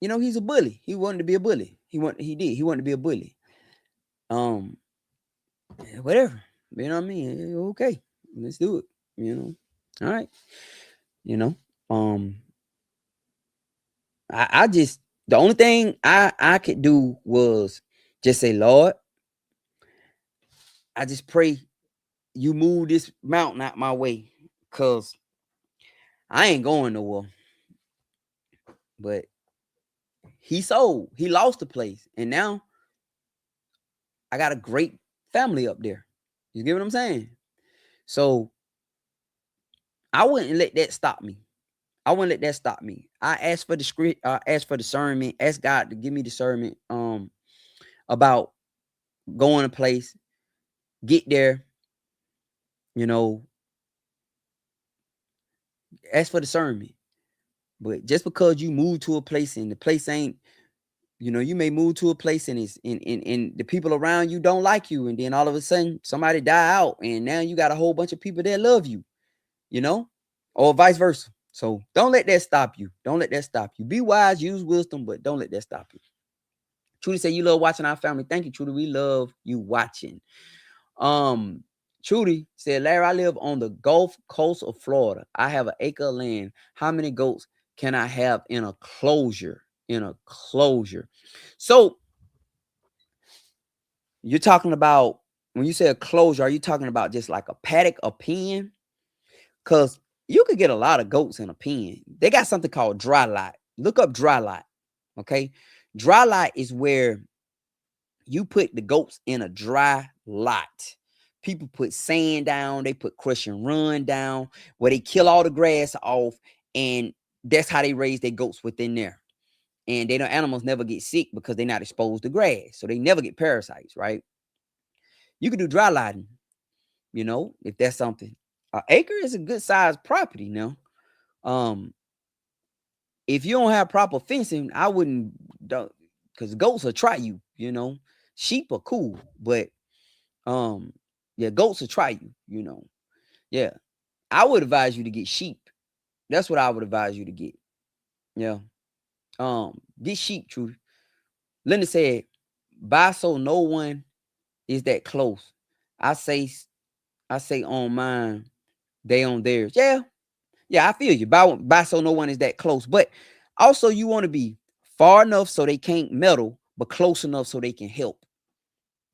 Speaker 1: he's a bully. He wanted to be a bully. He wanted to be a bully. Whatever. You know what I mean? Okay, let's do it. All right. You know, I just, the only thing I could do was just say, Lord, I just pray you move this mountain out my way, cause I ain't going nowhere. But he lost the place, and now I got a great family up there. You get what I'm saying? So I wouldn't let that stop me. I asked for the script. I asked for discernment. Asked God to give me discernment. About going a place, get there. Ask for discernment. But just because you move to a place and the place ain't, you may move to a place and it's and the people around you don't like you, and then all of a sudden somebody die out, and now you got a whole bunch of people that love you, or vice versa. So don't let that stop you. Don't let that stop you. Be wise, use wisdom, but don't let that stop you. Trudy said you love watching our family. Thank you, Trudy. We love you watching. Trudy said, Larry, I live on the Gulf Coast of Florida. I have an acre of land. How many goats can I have in a closure? So you're talking about, when you say a closure, are you talking about just like a paddock, a pen? Because you could get a lot of goats in a pen. They got something called dry lot. Look up dry lot. Okay. Dry lot is where you put the goats in a dry lot. People put sand down, they put crush and run down, where they kill all the grass off, and that's how they raise their goats within there. And animals never get sick because they're not exposed to grass, so they never get parasites, right? You can do dry lighting, if that's something. An acre is a good sized property now. If you don't have proper fencing, I wouldn't, because goats will try you. Sheep are cool, but yeah, goats will try you. Yeah, I would advise you to get sheep. That's what I would advise you to get. Yeah, get sheep, Trudy. Linda said, buy so no one is that close. I say on mine, they on theirs. Yeah, I feel you. Buy so no one is that close. But also you want to be far enough so they can't meddle, but close enough so they can help.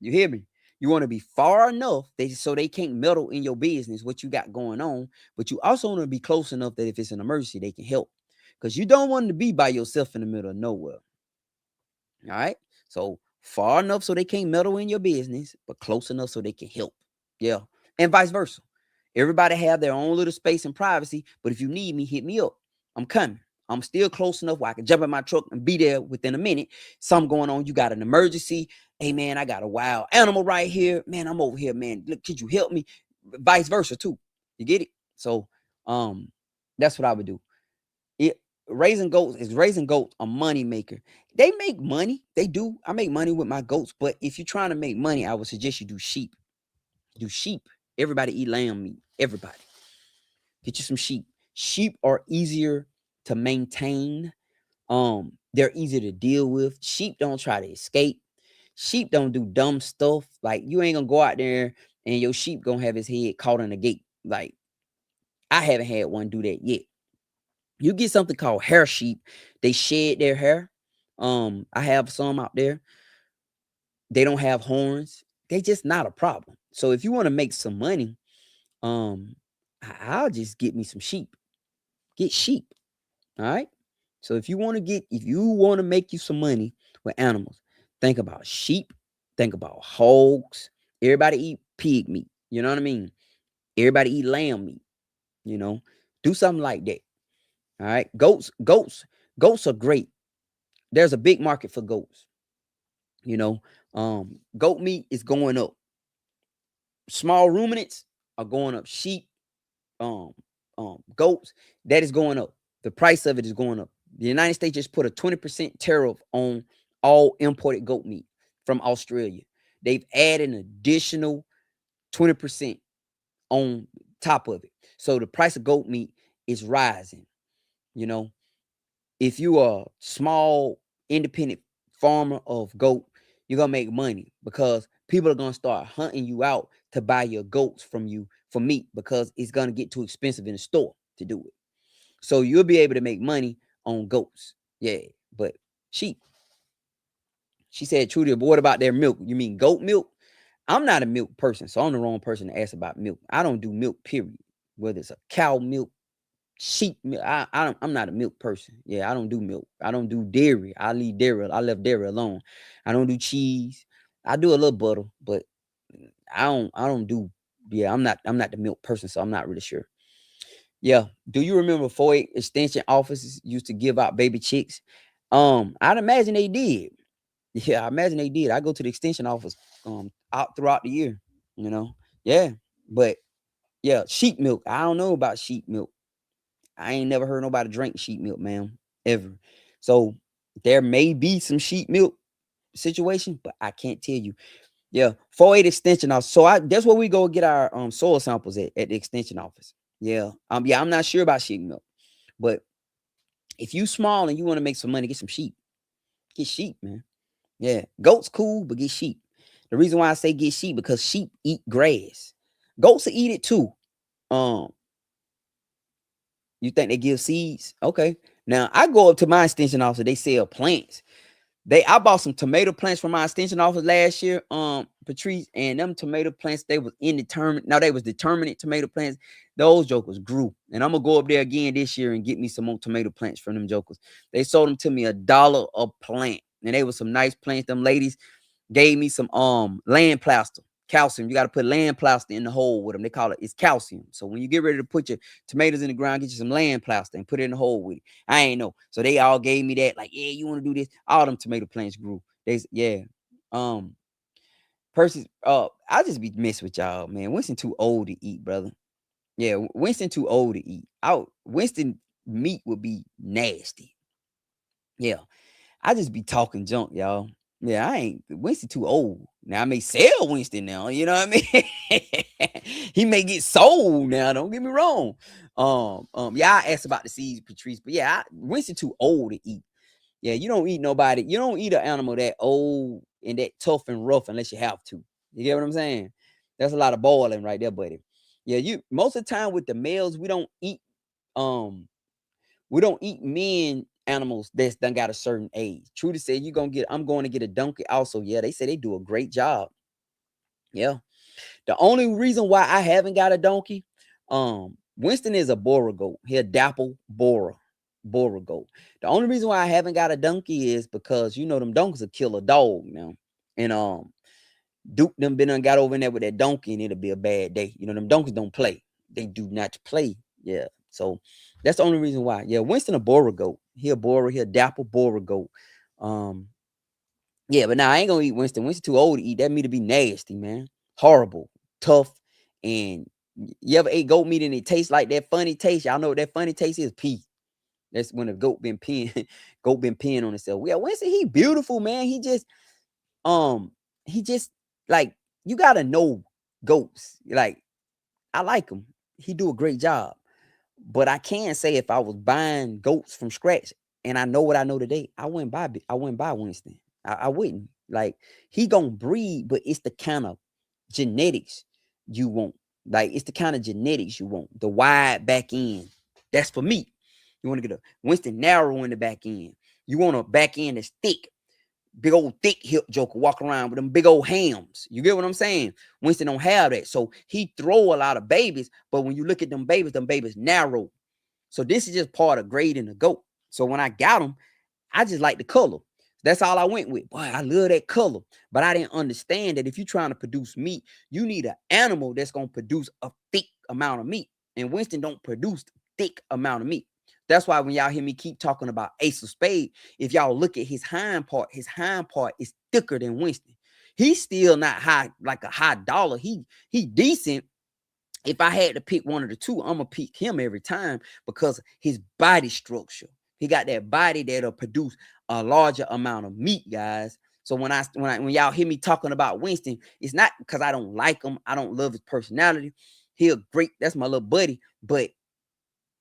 Speaker 1: You hear me? You want to be far enough so they can't meddle in your business, what you got going on, but you also want to be close enough that if it's an emergency, they can help. Because you don't want to be by yourself in the middle of nowhere. All right? So far enough so they can't meddle in your business, but close enough so they can help. Yeah. And vice versa. Everybody have their own little space and privacy, but if you need me, hit me up. I'm coming. I'm still close enough where I can jump in my truck and be there within a minute. Something going on. You got an emergency. Hey, man, I got a wild animal right here. Man, I'm over here, man. Look, could you help me? Vice versa, too. You get it? So, that's what I would do. raising goats a money maker. They make money. They do. I make money with my goats. But if you're trying to make money, I would suggest you do sheep. Do sheep. Everybody eat lamb meat. Everybody. Get you some sheep. Sheep are easier to maintain. They're easier to deal with. Sheep don't try to escape. Sheep don't do dumb stuff. Like you ain't gonna go out there and your sheep gonna have his head caught in a gate. Like I haven't had one do that yet. You get something called hair sheep. They shed their hair. I have some out there. They don't have horns. They just not a problem. So if you want to make some money, um, I'll just get me some sheep. Get sheep. All right. So if you want to make you some money with animals, think about sheep, think about hogs. Everybody eat pig meat. You know what I mean? Everybody eat lamb meat. You know, do something like that. All right. Goats are great. There's a big market for goats. You know, goat meat is going up. Small ruminants are going up. Sheep, um, goats, that is going up. The price of it is going up. The United States just put a 20% tariff on all imported goat meat from Australia. They've added an additional 20% on top of it. So the price of goat meat is rising. You know, if you are a small independent farmer of goat, you're gonna make money because people are gonna start hunting you out to buy your goats from you for meat because it's gonna get too expensive in the store to do it. So you'll be able to make money on goats. Yeah, but sheep. She said, Trudy, but what about their milk? You mean goat milk? I'm not a milk person, so I'm the wrong person to ask about milk. I don't do milk, period. Whether it's a cow milk, sheep milk. I'm not a milk person. Yeah, I don't do milk. I don't do dairy. I leave dairy. I left dairy alone. I don't do cheese. I do a little butter, but I don't do. Yeah, I'm not the milk person, so I'm not really sure. Yeah. Do you remember 4-H extension offices used to give out baby chicks? I'd imagine they did. Yeah, I imagine they did. I go to the extension office out throughout the year, you know. Yeah. But yeah, sheep milk. I don't know about sheep milk. I ain't never heard nobody drink sheep milk, man, ever. So there may be some sheep milk situation, but I can't tell you. Yeah, 4-H extension office. So that's where we go get our soil samples at the extension office. Yeah. Yeah, I'm not sure about sheep milk, but if you small and you want to make some money, get some sheep. Get sheep, man. Yeah. Goats cool, but get sheep. The reason why I say get sheep because sheep eat grass. Goats will eat it too. Um, you think they give seeds? Okay. Now I go up to my extension office, they sell plants. I bought some tomato plants from my extension office last year, Patrice, and them tomato plants, they was indeterminate. Now they was determinate tomato plants. Those jokers grew. And I'm gonna go up there again this year and get me some more tomato plants from them jokers. They sold them to me $1 a plant. And they were some nice plants. Them ladies gave me some land plaster. Calcium. You got to put land plaster in the hole with them. They call it's calcium. So when you get ready to put your tomatoes in the ground, get you some land plaster and put it in the hole with it. I ain't know. So they all gave me that, like, yeah, you want to do this? All them tomato plants grew. Yeah. Percy, I just be messing with y'all, man. Winston too old to eat, brother. Yeah, Winston too old to eat. Winston meat would be nasty. Yeah. I just be talking junk, y'all. Yeah, I ain't Winston too old. Now I may sell Winston now, you know what I mean? He may get sold now, don't get me wrong. Yeah, I asked about the seeds, Patrice, but yeah, Winston too old to eat. Yeah, you don't eat an animal that old and that tough and rough unless you have to. You get what I'm saying? That's a lot of boiling right there, buddy. Yeah, you most of the time with the males, um we don't eat men animals that's done got a certain age. Trudy said I'm going to get a donkey also. Yeah, they say they do a great job. Yeah. The only reason why I haven't got a donkey, Winston is a Bora goat. He a dapple Bora goat. The only reason why I haven't got a donkey is because them donkeys will kill a dog now. And Duke them been got over in there with that donkey and it'll be a bad day. Them donkeys don't play. They do not play. Yeah. So that's the only reason why. Yeah, Winston a Bora goat. He a dapple Bora goat. Yeah, but now I ain't gonna eat Winston. Winston too old to eat. That meat to be nasty, man. Horrible, tough, and you ever ate goat meat and it tastes like that funny taste? Y'all know what that funny taste is? Pee. That's when a goat been peeing, goat been peeing on itself. Yeah, Winston, he beautiful, man. Um, he just like you gotta know goats. Like I like him. He do a great job. But I can say if I was buying goats from scratch and I know what I know today, I wouldn't buy Winston. I wouldn't. Like he gonna breed, but it's the kind of genetics you want. Like it's the kind of genetics you want. The wide back end. That's for me. You want to get a Winston narrow in the back end. You want a back end that's thick, big old thick hip joker walk around with them big old hams. You get what I'm saying? Winston don't have that. So he throw a lot of babies, but when you look at them babies narrow. So this is just part of grading the goat. So when I got them, I just like the color. That's all I went with. Boy, I love that color. But I didn't understand that if you're trying to produce meat, you need an animal that's going to produce a thick amount of meat. And Winston don't produce thick amount of meat. That's why when y'all hear me keep talking about Ace of Spade, if y'all look at his hind part is thicker than Winston. He's still not high, like a high dollar. He decent. If I had to pick one of the two, I'm gonna pick him every time because his body structure. He got that body that'll produce a larger amount of meat, guys. So when y'all hear me talking about Winston, it's not because I don't like him. I don't love his personality. He's great. That's my little buddy. But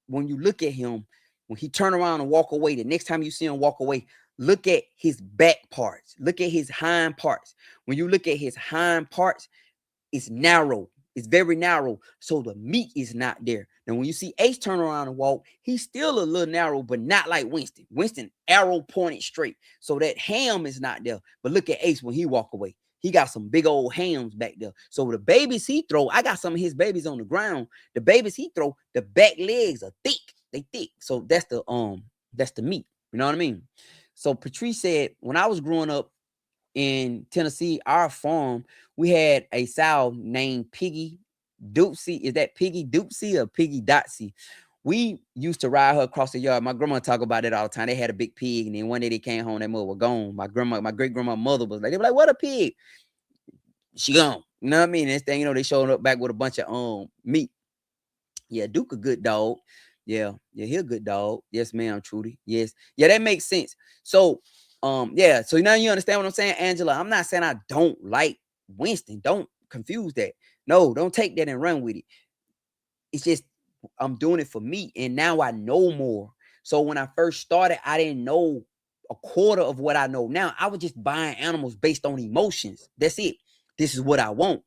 Speaker 1: when you look at him, when he turn around and walk away, the next time you see him walk away, look at his back parts. Look at his hind parts. When you look at his hind parts, it's narrow. It's very narrow. So the meat is not there. Now, when you see Ace turn around and walk, he's still a little narrow, but not like Winston. Winston arrow pointed straight. So that ham is not there. But look at Ace when he walk away. He got some big old hams back there. So the babies he throw, I got some of his babies on the ground. The babies he throw, the back legs are thick. They thick. So that's the meat. You know what I mean? So Patrice said, when I was growing up in Tennessee, our farm, we had a sow named Piggy Doopsy. Is that Piggy Doopsy or Piggy Dotsy? We used to ride her across the yard. My grandma talk about it all the time. They had a big pig, and then one day they came home, that mother was gone. My great grandma mother was like, they were like, what a pig? She gone. You know what I mean? This thing, they showed up back with a bunch of meat. Yeah, Duke a good dog. Yeah, he a good dog. Yes, ma'am, Trudy. Yes. Yeah, that makes sense. So yeah, so now you understand what I'm saying, Angela. I'm not saying I don't like Winston. Don't confuse that. No, don't take that and run with it. It's just I'm doing it for me, and now I know more. So when I first started, I didn't know a quarter of what I know now. I was just buying animals based on emotions. That's it. This is what I want,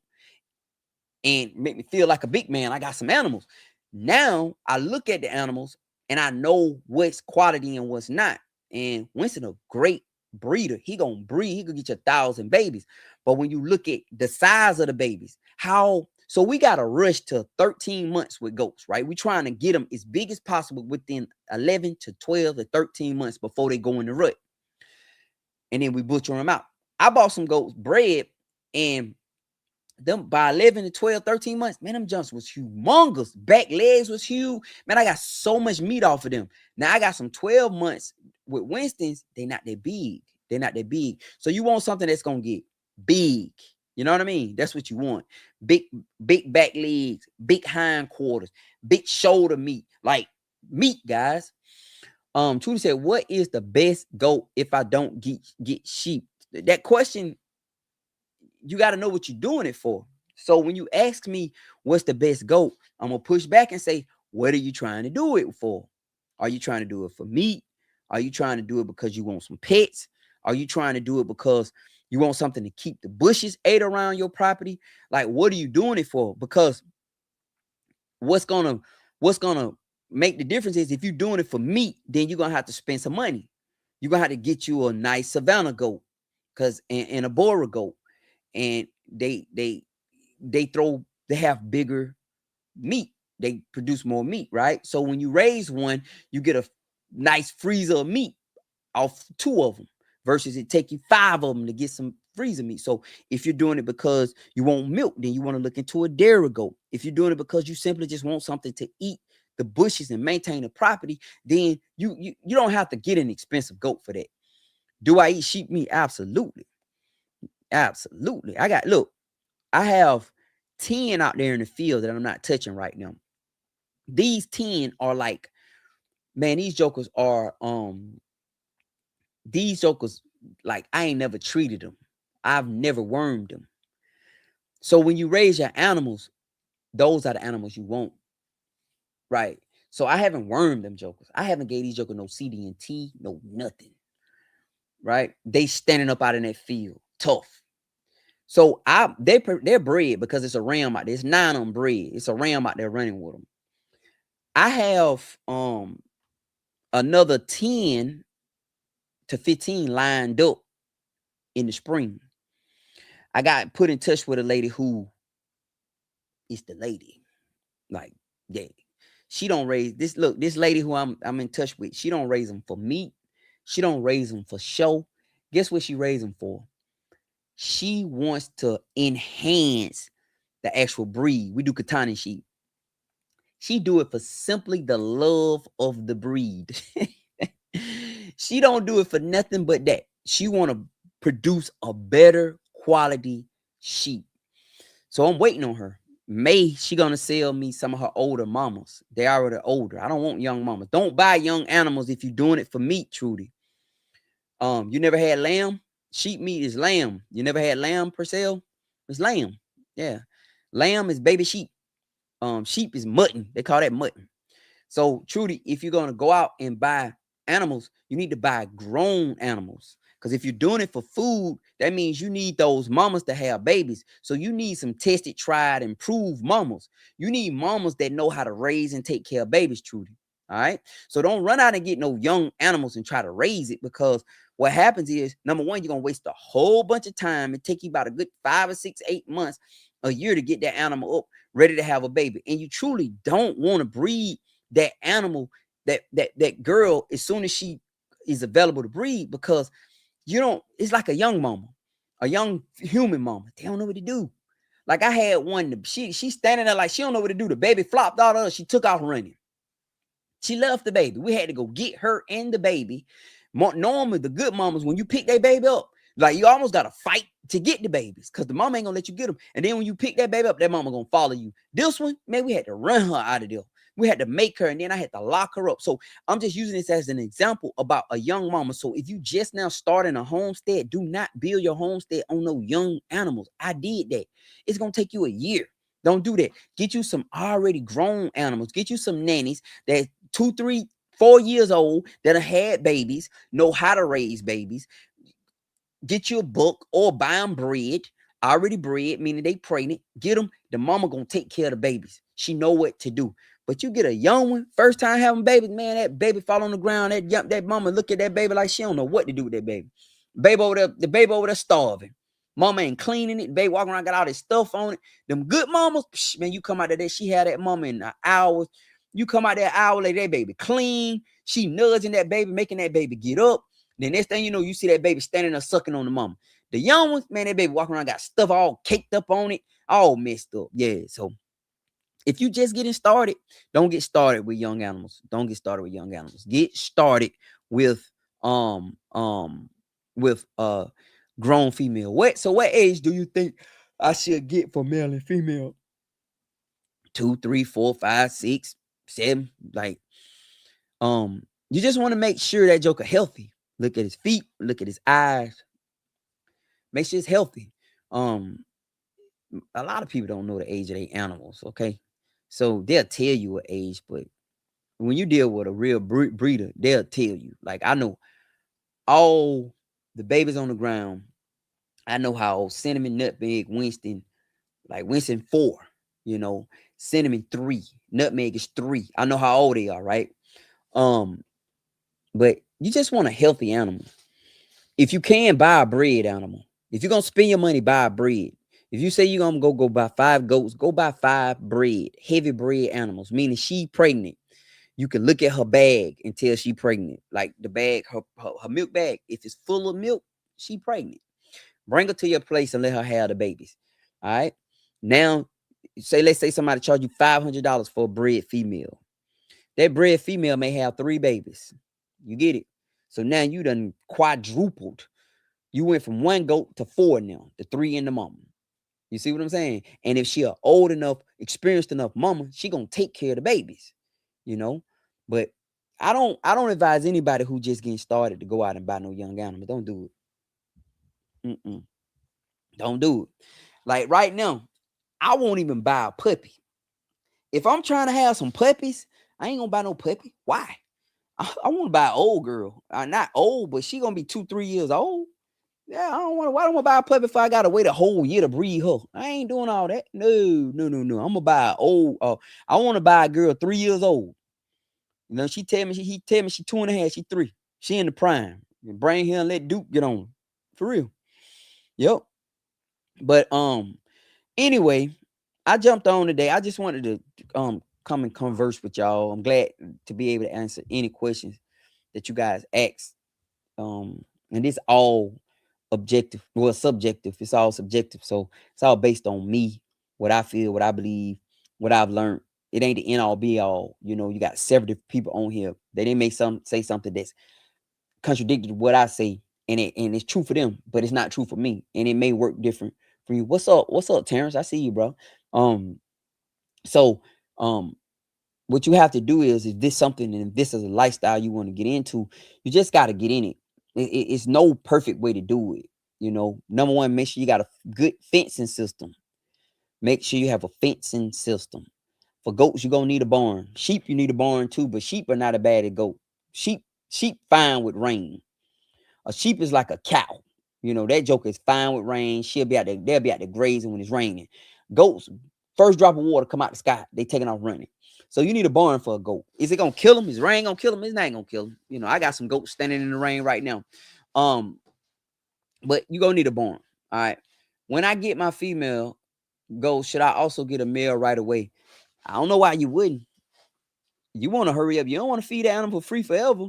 Speaker 1: and make me feel like a big man. I got some animals. Now I look at the animals and I know what's quality and what's not. And Winston a great breeder. He gonna breed. He could get you 1,000 babies. But when you look at the size of the babies, so we got to rush to 13 months with goats, right? We trying to get them as big as possible within 11 to 12 to 13 months before they go in the rut. And then we butcher them out. I bought some goats bred, and them by 11 to 12, 13 months, man, them jumps was humongous. Back legs was huge. Man, I got so much meat off of them. Now I got some 12 months with Winston's. They not that big. They're not that big. So you want something that's going to get big. You know what I mean? That's what you want. Big back legs, big hind quarters, big shoulder meat. Like meat, guys. Trudy said, what is the best goat if I don't get sheep? That question, you got to know what you're doing it for. So when you ask me what's the best goat, I'm gonna push back and say, what are you trying to do it for? Are you trying to do it for meat? Are you trying to do it because you want some pets? Are you trying to do it because you want something to keep the bushes ate around your property? Like, what are you doing it for? Because what's gonna make the difference is if you're doing it for meat, then you're gonna have to spend some money. You're gonna have to get you a nice Savannah goat, and a Bora goat, and they have bigger meat. They produce more meat, right? So when you raise one, you get a nice freezer of meat off 2 of them, versus it take you 5 of them to get some freezer meat. So if you're doing it because you want milk, then you want to look into a dairy goat. If you're doing it because you simply just want something to eat the bushes and maintain the property, then you don't have to get an expensive goat for that. Do I eat sheep meat? Absolutely. Absolutely. I have 10 out there in the field that I'm not touching right now. These 10 are like man, these jokers, like, I ain't never treated them. I've never wormed them. So when you raise your animals, those are the animals you want, right? So I haven't wormed them jokers. I haven't gave these jokers no CDNT, no nothing, right? They standing up out in that field, tough. So they're bred because it's a ram out there. It's 9 of them bred. It's a ram out there running with them. I have another 10 to 15 lined up in the spring. I got put in touch with a lady who is the lady. Like, yeah. She don't raise this. Look, this lady who I'm in touch with, she don't raise them for meat. She don't raise them for show. Guess what she raise them for? She wants to enhance the actual breed. We do Katani sheep. She do it for simply the love of the breed. She don't do it for nothing but that. She want to produce a better quality sheep. So I'm waiting on her. May she gonna sell me some of her older mamas. They already older. I don't want young mamas. Don't buy young animals if you're doing it for meat, Trudy. You never had lamb? Sheep meat is lamb. You never had lamb, Purcell? It's lamb. Yeah. Lamb is baby sheep. Sheep is mutton. They call that mutton. So, Trudy, if you're gonna go out and buy animals, you need to buy grown animals. Because if you're doing it for food, that means you need those mamas to have babies. So you need some tested, tried, and proved mamas. You need mamas that know how to raise and take care of babies, Trudy. All right. So don't run out and get no young animals and try to raise it, because what happens is, number one, you're gonna waste a whole bunch of time. It take you about a good 5 or 6, 8 months, a year to get that animal up ready to have a baby. And you truly don't want to breed that animal, that girl, as soon as she is available to breed, because you don't, it's like a young mama, a young human mama. They don't know what to do. Like, I had one, she's standing there like she don't know what to do. The baby flopped out of her. She took off running. She left the baby. We had to go get her and the baby. Normally, the good mamas, when you pick that baby up, like, you almost got to fight to get the babies, because the mama ain't going to let you get them. And then when you pick that baby up, that mama going to follow you. This one, man, we had to run her out of there. We had to make her, and then I had to lock her up. So I'm just using this as an example about a young mama. So if you just now starting a homestead, do not build your homestead on no young animals. I did that. It's going to take you a year. Don't do that. Get you some already grown animals. Get you some nannies that 2, 3, 4 years old that have had babies, know how to raise babies. Get you a book or buy them bred, already bred, meaning they pregnant. Get them. The mama gonna take care of the babies. She know what to do. But you get a young one, first time having babies, man, that baby fall on the ground. That mama look at that baby like she don't know what to do with that baby. The baby over there starving. Mama ain't cleaning it. Baby walking around, got all this stuff on it. Them good mamas, man, you come out of there. She had that mama in an hour. You come out there an hour later, that baby clean. She nudging that baby, making that baby get up. The next thing you know, you see that baby standing there sucking on the mama. The young ones, man, that baby walking around, got stuff all caked up on it, all messed up. Yeah, so if you just getting started, don't get started with young animals. Don't get started with young animals. Get started with grown female. What age do you think I should get for male and female? 2, 3, 4, 5, 6, 7. Like, you just want to make sure that joker healthy. Look at his feet, look at his eyes. Make sure it's healthy. A lot of people don't know the age of their animals, okay? So they'll tell you what age, but when you deal with a real breeder, they'll tell you. Like, I know all the babies on the ground. I know how old Cinnamon, Nutmeg, Winston, like Winston 4, Cinnamon 3, Nutmeg is 3. I know how old they are, right? But you just want a healthy animal. If you can, buy a bred animal. If you're gonna spend your money, buy a bred. If you say you're gonna go buy 5 goats, go buy 5 bred, heavy bred animals, meaning she pregnant. You can look at her bag and tell she pregnant. Like the bag, her milk bag, if it's full of milk, she pregnant. Bring her to your place and let her have the babies. All right. Now, let's say somebody charge you $500 for a bred female. That bred female may have 3 babies. You get it? So now you done quadrupled. You went from 1 goat to 4 now, the 3 in the mama. You see what I'm saying? And if she a old enough, experienced enough mama, she gonna take care of the babies, But I don't advise anybody who just getting started to go out and buy no young animal. Don't do it. Don't do it. Like right now, I won't even buy a puppy. If I'm trying to have some puppies, I ain't gonna buy no puppy. Why? I want to buy an old girl. Not old, but she gonna be 2, 3 years old. Yeah, I don't want to. Why don't I want to buy a puppy if I gotta wait a whole year to breed her? I ain't doing all that. No, no, no, no. I'm gonna buy an old. I want to buy a girl 3 years old. You know, he tell me she 2.5, she 3. She in the prime. Bring here and let Duke get on her. For real. Yep. But anyway, I jumped on today. I just wanted to come and converse with y'all. I'm glad to be able to answer any questions that you guys ask. And it's all objective, well, subjective. It's all subjective. So it's all based on me, what I feel, what I believe, what I've learned. It ain't the end all be all. You know, you got several different people on here. They may say something that's contradicted to what I say, and it's true for them, but it's not true for me. And it may work different for you. What's up? What's up, Terrence? I see you, bro. Um, so what you have to do is if this something and if this is a lifestyle you want to get into, you just got to get in it. It's no perfect way to do it. You know, number one, make sure you got a good fencing system. Make sure you have a fencing system. For goats, you're gonna need a barn. Sheep, you need a barn too, but sheep are not as bad as goat. Sheep fine with rain. A sheep is like a cow. You know, that joker is fine with rain. They'll be out there grazing when it's raining. Goats, first drop of water come out the sky, they taking off running. So you need a barn for a goat. Is it gonna kill them? Is rain gonna kill them? It's not gonna kill them. You know, I got some goats standing in the rain right now. Um, but you gonna need a barn. All right. When I get my female goat, should I also get a male right away? I don't know why you wouldn't. You want to hurry up. You don't want to feed the animal for free forever.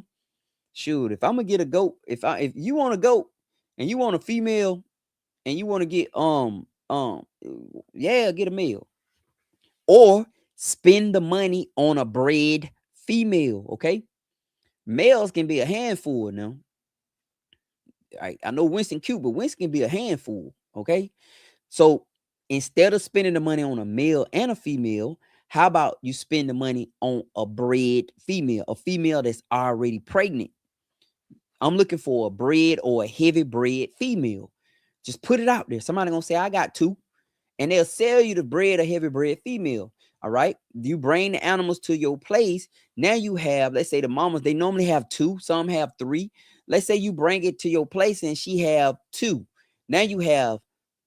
Speaker 1: Shoot, if I'm gonna get a goat, if you want a goat and you want a female and you want to get yeah, get a male. Or spend the money on a bred female, okay? Males can be a handful now. I know Winston cute, but Winston can be a handful, okay? So instead of spending the money on a male and a female, how about you spend the money on a bred female, a female that's already pregnant? I'm looking for a bred or a heavy bred female. Just put it out there. Somebody gonna say, I got two, and they'll sell you the bred or heavy bred female. All right. You bring the animals to your place. Now you have, let's say the mamas, they normally have two, some have three. Let's say you bring it to your place and she have two. Now you have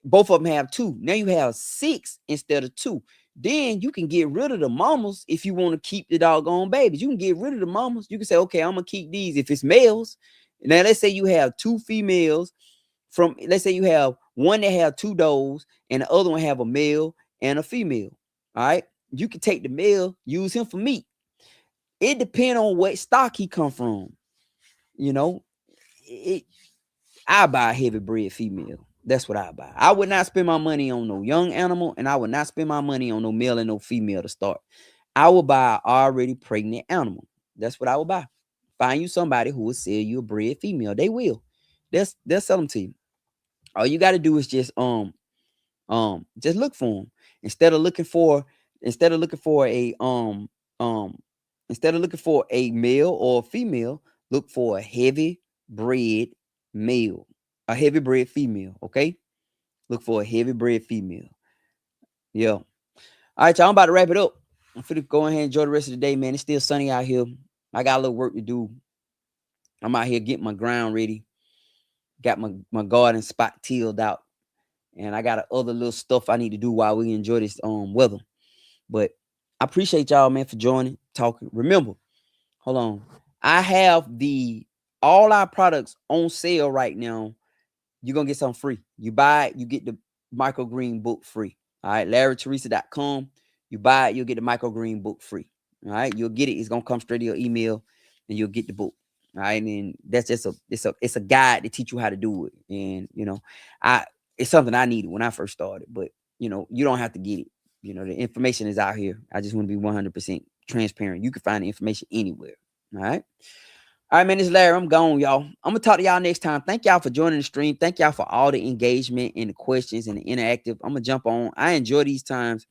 Speaker 1: both of them have two. Now you have six instead of two. Then you can get rid of the mamas if you want to keep the doggone babies. You can get rid of the mamas. You can say, okay, I'm gonna keep these if it's males. Now let's say you have two females from, let's say you have one that have two does and the other one have a male and a female. All right. You can take the male, use him for meat. It depends on what stock he come from. You know, I buy a heavy bred female. That's what I buy. I would not spend my money on no young animal, and I would not spend my money on no male and no female to start. I will buy an already pregnant animal. That's what I will buy. Find you somebody who will sell you a bred female. They will. They'll sell them to you. All you got to do is just look for them instead of looking for instead of looking for a um instead of looking for a male or a female. Look for a heavy bred male, a heavy bred female. Okay, look for a heavy bred female. Yeah. All right, y'all. I'm about to wrap it up. I'm finna go ahead and enjoy the rest of the day, man. It's still sunny out here. I got a little work to do. I'm out here getting my ground ready. Got my garden spot tilled out, and I got other little stuff I need to do while we enjoy this weather. But I appreciate y'all, man, for joining, talking. Remember, hold on. I have all our products on sale right now. You're gonna get something free. You buy it, you get the microgreen book free. All right, LarryTeresa.com. You buy it, you'll get the microgreen book free. All right, you'll get it. It's gonna come straight to your email, and you'll get the book. All right, and that's just it's a guide to teach you how to do it. And it's something I needed when I first started, but you don't have to get it. The information is out here. I just want to be 100% transparent. You can find the information anywhere. All right. All right, man. This is Larry. I'm gone, y'all. I'm gonna talk to y'all next time. Thank y'all for joining the stream. Thank y'all for all the engagement and the questions and the interactive. I'm gonna jump on. I enjoy these times.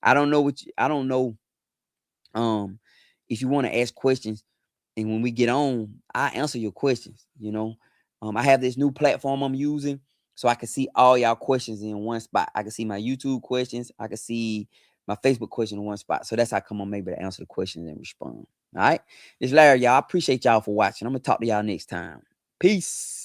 Speaker 1: I don't know if you want to ask questions. And when we get on, I answer your questions. You know, I have this new platform I'm using, so I can see all y'all questions in one spot. I can see my YouTube questions. I can see my Facebook question in one spot. So that's how come I'm able to answer the questions and respond. All right. It's Larry, y'all. I appreciate y'all for watching. I'm gonna talk to y'all next time. Peace.